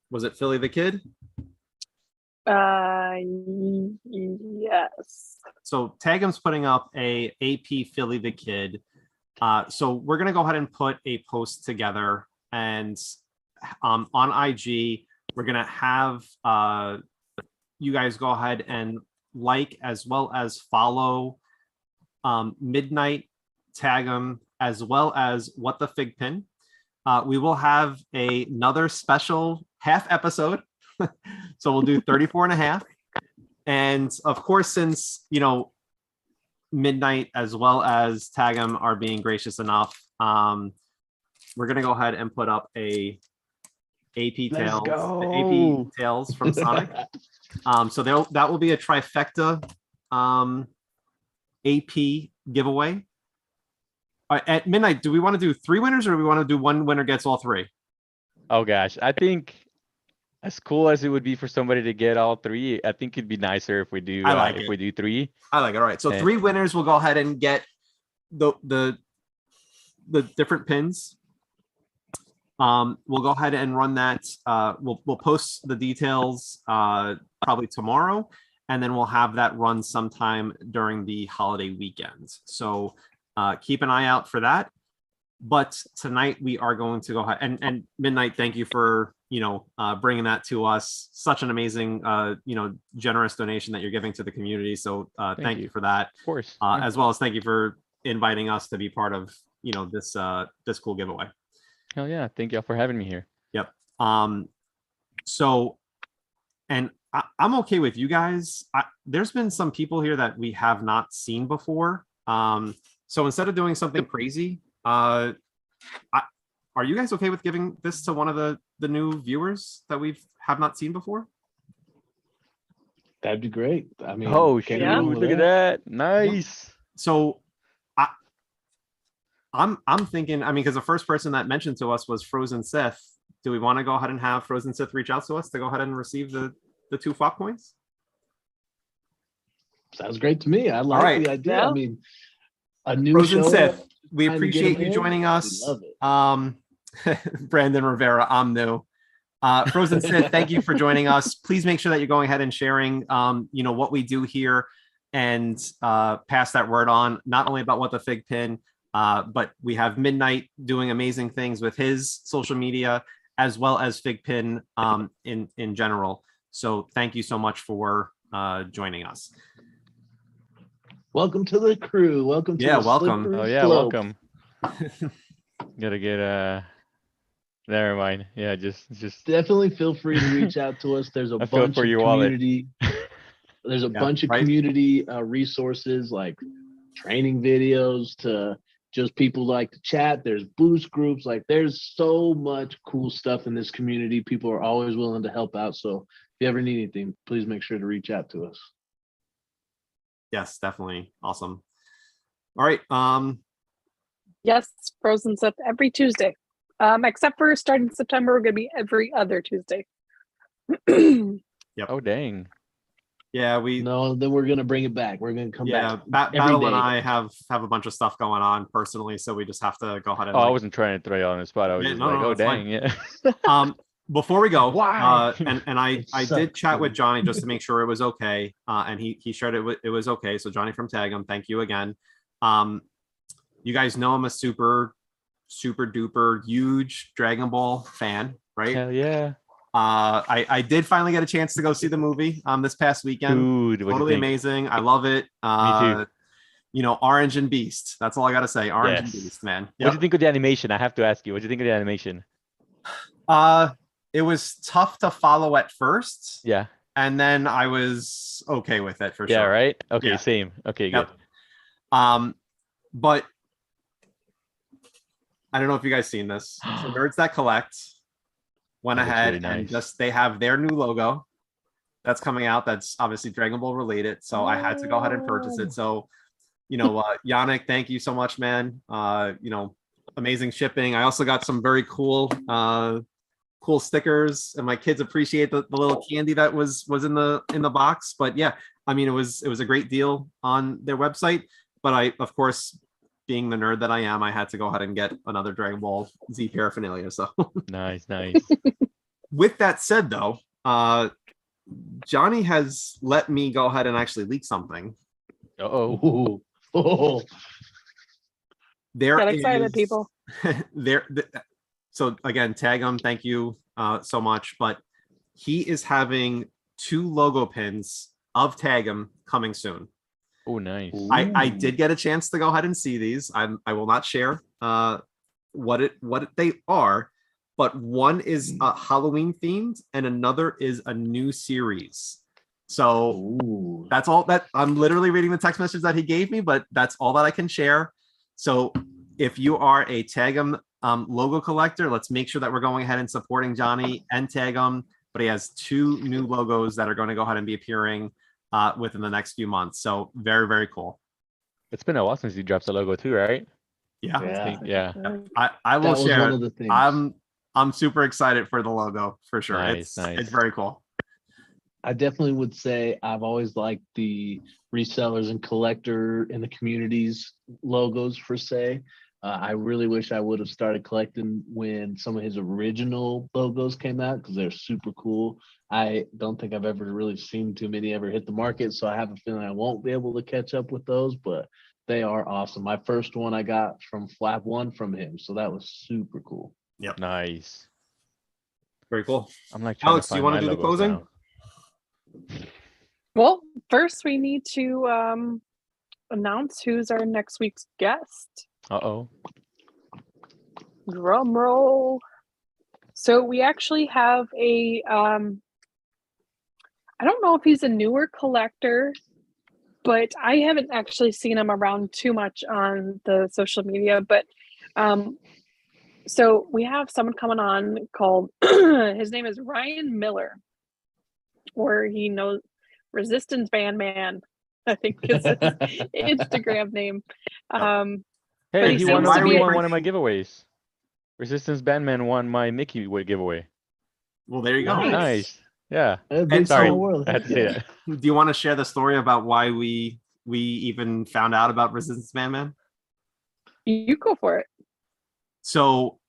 was it Philly the Kid? Yes. So Tagum's putting up a AP Philly the Kid. So we're gonna go ahead and put a post together, and on IG we're gonna have you guys go ahead and like as well as follow Midnight, Tagum, as well as What the FiGPiN. We will have another special half episode. So we'll do 34 and a half. And of course, since, Midnight as well as Tagum are being gracious enough, we're going to go ahead and put up a AP Tails from Sonic. So that will be a trifecta AP giveaway. At Midnight, do we want to do 3 winners, or do we want to do 1 winner gets all 3? Oh gosh, I think as cool as it would be for somebody to get all 3, I think it'd be nicer if we do we do 3. I like it. All right, so 3 winners will go ahead and get the different pins. we'll go ahead and run that. We'll post the details probably tomorrow, and then we'll have that run sometime during the holiday weekend. So keep an eye out for that. But tonight we are going to go ahead and Midnight. Thank you for bringing that to us. Such an amazing generous donation that you're giving to the community. So thank you for that. Of course. As well as thank you for inviting us to be part of this cool giveaway. Hell yeah! Thank y'all for having me here. Yep. So, and I'm okay with you guys. There's been some people here that we have not seen before. So instead of doing something crazy, are you guys okay with giving this to one of the new viewers that have not seen before? That'd be great. I mean, Oh shoot! Look at that. Nice. So I'm thinking, I mean, because the first person that mentioned to us was Frozen Sith. Do we want to go ahead and have Frozen Sith reach out to us to go ahead and receive the 2 FOP coins? Sounds great to me. I like the idea. Yeah. I mean, a new Frozen show, Sith, we trying to get appreciate them you in. joining us. We love it. Brandon Rivera, I'm new. Frozen Sith, thank you for joining us. Please make sure that you're going ahead and sharing what we do here and pass that word on, not only about what the FiGPiN, but we have Midnight doing amazing things with his social media as well as FiGPiN in general. So thank you so much for joining us. Welcome to the crew. Welcome to the welcome. slippery Oh yeah, slope. welcome. Gotta get never mind. Yeah, just Definitely feel free to reach out to us. There's a I feel bunch for of your wallet. community. There's a bunch of community resources like training videos to just people like to chat. There's boost groups. Like there's so much cool stuff in this community. People are always willing to help out. So if you ever need anything, please make sure to reach out to us. Yes, definitely. Awesome. All right. Yes, Frozen Sith every Tuesday. Except for starting September, we're gonna be every other Tuesday. Yep. Oh dang. Yeah, then we're gonna bring it back. We're gonna come back. Battle day. and I have a bunch of stuff going on personally, so we just have to go ahead and. Oh, I wasn't trying to throw you on the spot. I was just like, oh dang, fine. yeah. Before we go, Why? and I did chat with Johnny just to make sure it was okay, and he shared it was okay. So Johnny from Tag'em, thank you again. You guys know I'm a super duper huge Dragon Ball fan, right? Hell yeah. I did finally get a chance to go see the movie this past weekend. Dude, totally amazing. I love it. Me too. Orange and Beast. That's all I gotta say. Orange and Beast, man. Yep. What do you think of the animation? I have to ask you. What do you think of the animation? It was tough to follow at first. Yeah. And then I was okay with it for sure. Yeah, right? Okay, Yeah. same. Okay, Yep. good. But I don't know if you guys seen this. So Nerds That Collect went ahead really nice. and they have their new logo that's coming out. That's obviously Dragon Ball related. So I had to go ahead and purchase it. So, Yannick, thank you so much, man. Amazing shipping. I also got some very cool stickers, and my kids appreciate the little candy that was in the box. But yeah, I mean, it was a great deal on their website. But I, of course, being the nerd that I am, I had to go ahead and get another Dragon Ball Z paraphernalia. So Nice. with that said, though, Johnny has let me go ahead and actually leak something. Uh-oh. Oh. Get excited, people. So again, Tag'em, thank you so much. But he is having 2 logo pins of Tag'em coming soon. Oh, nice. I did get a chance to go ahead and see these. I will not share what they are, but one is Halloween themed and another is a new series. So that's all that I'm literally reading the text message that he gave me, but that's all that I can share. So if you are a Tag'em logo collector, let's make sure that we're going ahead and supporting Johnny and Tag'em. But he has 2 new logos that are going to go ahead and be appearing within the next few months. So very, very cool. It's been a while since you dropped the logo too, right? Yeah. Yeah. I will share. One of the things. I'm super excited for the logo for sure. Nice. It's very cool. I definitely would say I've always liked the resellers and collector in the communities logos per se. I really wish I would have started collecting when some of his original logos came out because they're super cool. I don't think I've ever really seen too many ever hit the market, so I have a feeling I won't be able to catch up with those, but they are awesome. My first one I got from Flap One from him, so that was super cool. Yep. Nice. Very cool. I'm like trying Alex, to do you find want my to do the logos closing? now. Well, first we need to announce who's our next week's guest. Uh-oh. Drum roll. So we actually have a I don't know if he's a newer collector, but I haven't actually seen him around too much on the social media. But so we have someone coming on called his name is Ryan Miller, or he knows Resistance Band Man, I think is his Instagram name. Hey, he he won, seems to be one of my giveaways. Resistance Bandman won my Mickey giveaway. Well, there you go. Nice. Yeah. Big Sorry, small world. I had to say that. Do you want to share the story about why we even found out about Resistance Man? You go for it. So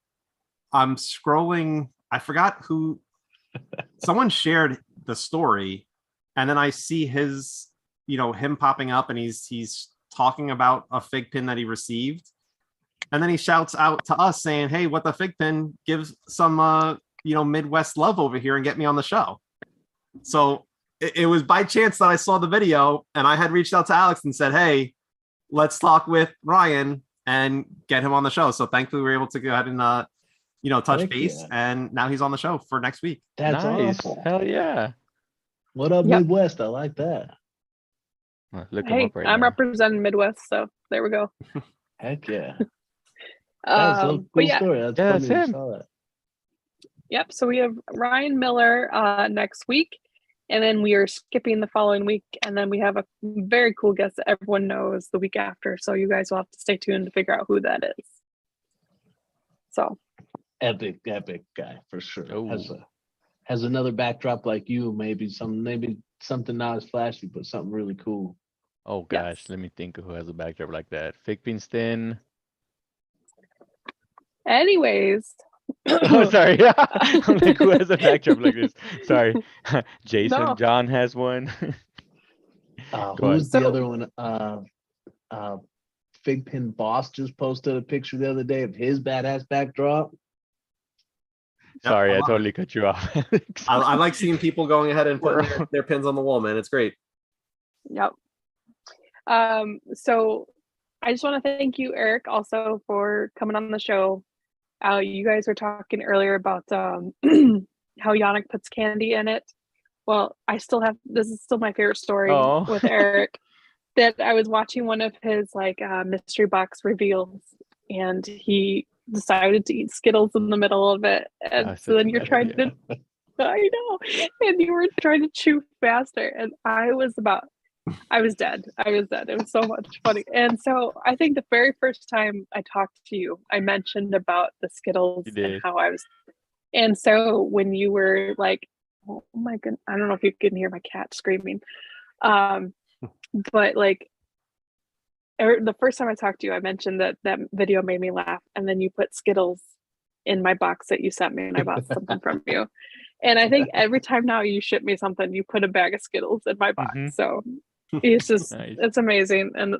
I'm scrolling. I forgot who. Someone shared the story, and then I see his, him popping up, and he's talking about a FiGPiN that he received, and then he shouts out to us saying, "Hey, what the FiGPiN? Give some Midwest love over here and get me on the show." So it was by chance that I saw the video, and I had reached out to Alex and said, "Hey, let's talk with Ryan and get him on the show." So thankfully we were able to go ahead and touch Heck base, yeah. and now he's on the show for next week. That's nice. awesome. Hell yeah. What up, Yep. Midwest? I like that. Look him Hey, up right I'm now. representing Midwest, so there we go. Heck yeah. That's a But cool yeah, story. That's Yeah, funny that's you him. saw that. yep. So we have Ryan Miller next week, and then we are skipping the following week, and then we have a very cool guest that everyone knows the week after. So you guys will have to stay tuned to figure out who that is. So Epic guy for sure. Oh. Has another backdrop like you, maybe something not as flashy, but something really cool. Oh gosh, Yes. let me think of who has a backdrop like that. FiGPiN Stin. anyways, Oh, sorry. I'm like, who has a backdrop like this? Sorry. Jason No. John has one. Go Who's on. the other one? FiGPiN Boss just posted a picture the other day of his badass backdrop. Sorry, I love totally cut you off. Alex. I like seeing people going ahead and putting their pins on the wall, man. It's great. Yep. So I just want to thank you, Eric, also for coming on the show. You guys were talking earlier about how Yannick puts candy in it. Well, this is still my favorite story Oh. with Eric, that I was watching one of his mystery box reveals, and he decided to eat Skittles in the middle of it. And That's so such then a you're bad trying idea. to, I know, and you were trying to chew faster, and I was dead. It was so much funny. And so I think the very first time I talked to you, I mentioned about the Skittles You did. and how I was. And so when you were like, oh my goodness, I don't know if you can hear my cat screaming. But the first time I talked to you, I mentioned that video made me laugh. And then you put Skittles in my box that you sent me, and I bought something from you. And I think every time now you ship me something, you put a bag of Skittles in my box. Mhm. So it's just, Nice. it's amazing. And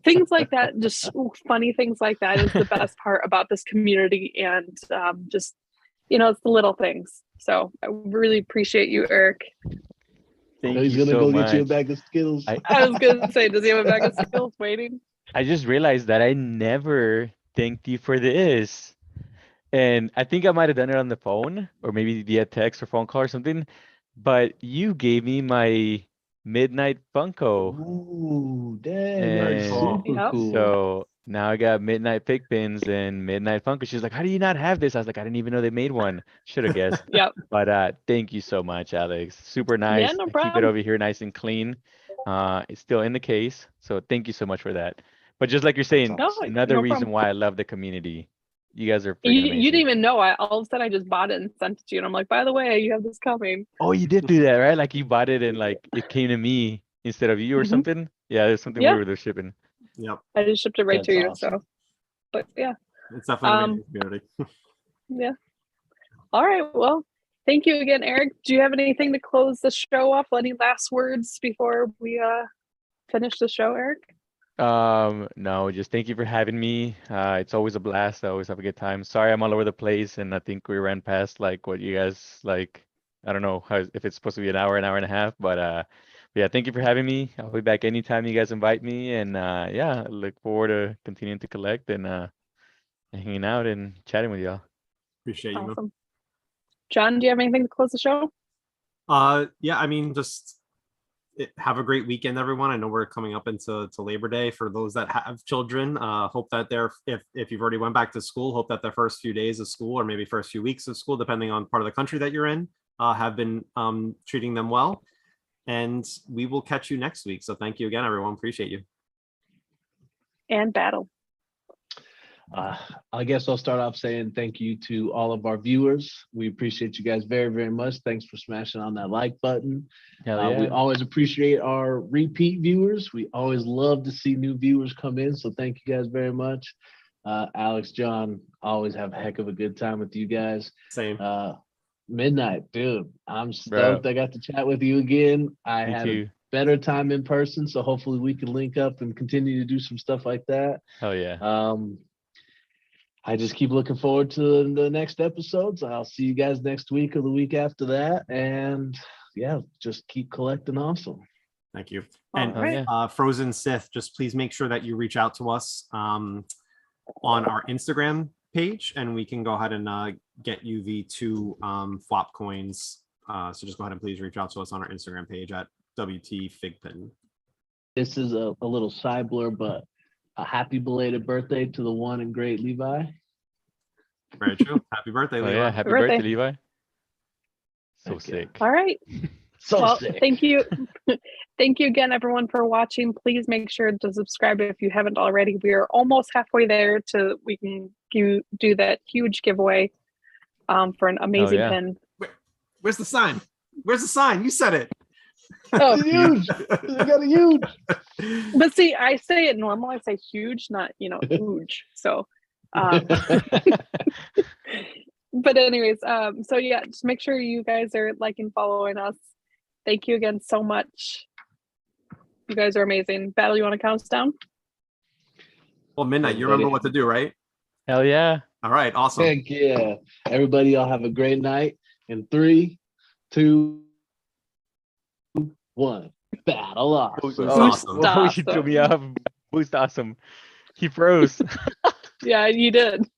things like that, just funny things like that is the best part about this community. And just, it's the little things. So I really appreciate you, Eric. Thank He's you gonna so go much. get you a bag of Skittles. I was going to say, does he have a bag of Skittles waiting? I just realized that I never thanked you for this. And I think I might have done it on the phone or maybe via text or phone call or something. But you gave me my Midnight Funko. Ooh, dang, And that's cool. super Yep. cool. so now I got Midnight FiGPiNs and Midnight Funko. She's like, how do you not have this? I was like, I didn't even know they made one. Should have guessed. Yep. But thank you so much, Alex. Super nice. Yeah, no I keep it problem. over here nice and clean. It's still in the case. So thank you so much for that. But just like you're saying, No, another no reason problem. why I love the community. You guys are freaking You amazing. didn't even know. All of a sudden, I just bought it and sent it to you. And I'm like, by the way, you have this coming. Oh, you did do that, right? Like you bought it and like it came to me instead of you or Mhm. something. Yeah, there's something Yeah. weird with their shipping. Yep. I just shipped it right That's to you. awesome. So But yeah, It's definitely an amazing community. yeah. All right. Well, thank you again, Eric. Do you have anything to close the show off? Any last words before we finish the show, Eric? No, just thank you for having me. It's always a blast. I always have a good time. Sorry I'm all over the place, and I think we ran past like what you guys like. I don't know if it's supposed to be an hour and a half, but yeah, thank you for having me. I'll be back anytime you guys invite me, and yeah, I look forward to continuing to collect and hanging out and chatting with y'all. Appreciate you. Awesome. John, do you have anything to close the show? Yeah, I mean, just have a great weekend, everyone. I know we're coming up into Labor Day. For those that have children, hope that if you've already went back to school, hope that the first few days of school, or maybe first few weeks of school, depending on part of the country that you're in, have been treating them well. And we will catch you next week. So thank you again, everyone. Appreciate you. And Battle. I guess I'll start off saying thank you to all of our viewers. We appreciate you guys very, very much. Thanks for smashing on that like button. Hell yeah. We always appreciate our repeat viewers. We always love to see new viewers come in. So thank you guys very much. Alex, John, always have a heck of a good time with you guys. Same. Midnight, dude. I'm stoked I got to chat with you again. I had a better time in person. So hopefully we can link up and continue to do some stuff like that. Hell yeah. I just keep looking forward to the next episodes. I'll see you guys next week or the week after that. And yeah, just keep collecting awesome. Thank you. And right. Frozen Sith, just please make sure that you reach out to us on our Instagram page, and we can go ahead and get you the 2 flop coins. So just go ahead and please reach out to us on our Instagram page at WTFiGPiN. This is a little side blur, but a happy belated birthday to the one and great Levi. Very true. Happy birthday, Levi. Yeah, happy birthday, Levi. So sick. All right. So sick. Thank you. Thank you again, everyone, for watching. Please make sure to subscribe if you haven't already. We are almost halfway there to we can do that huge giveaway for an amazing pin. Where's the sign? Where's the sign? You said it. Oh, huge. I got a huge. But see, I say it normal. I say huge, not huge. So, but anyways, so yeah, just make sure you guys are liking, following us. Thank you again so much. You guys are amazing. Battle, you want to count us down? Well, Midnight, you remember what to do, right? Hell yeah. All right, awesome. Heck yeah. Everybody, y'all have a great night. In 3, 2, 1. Battle off. Awesome. Oh, you threw me off. Boost awesome. He froze. Yeah, you did.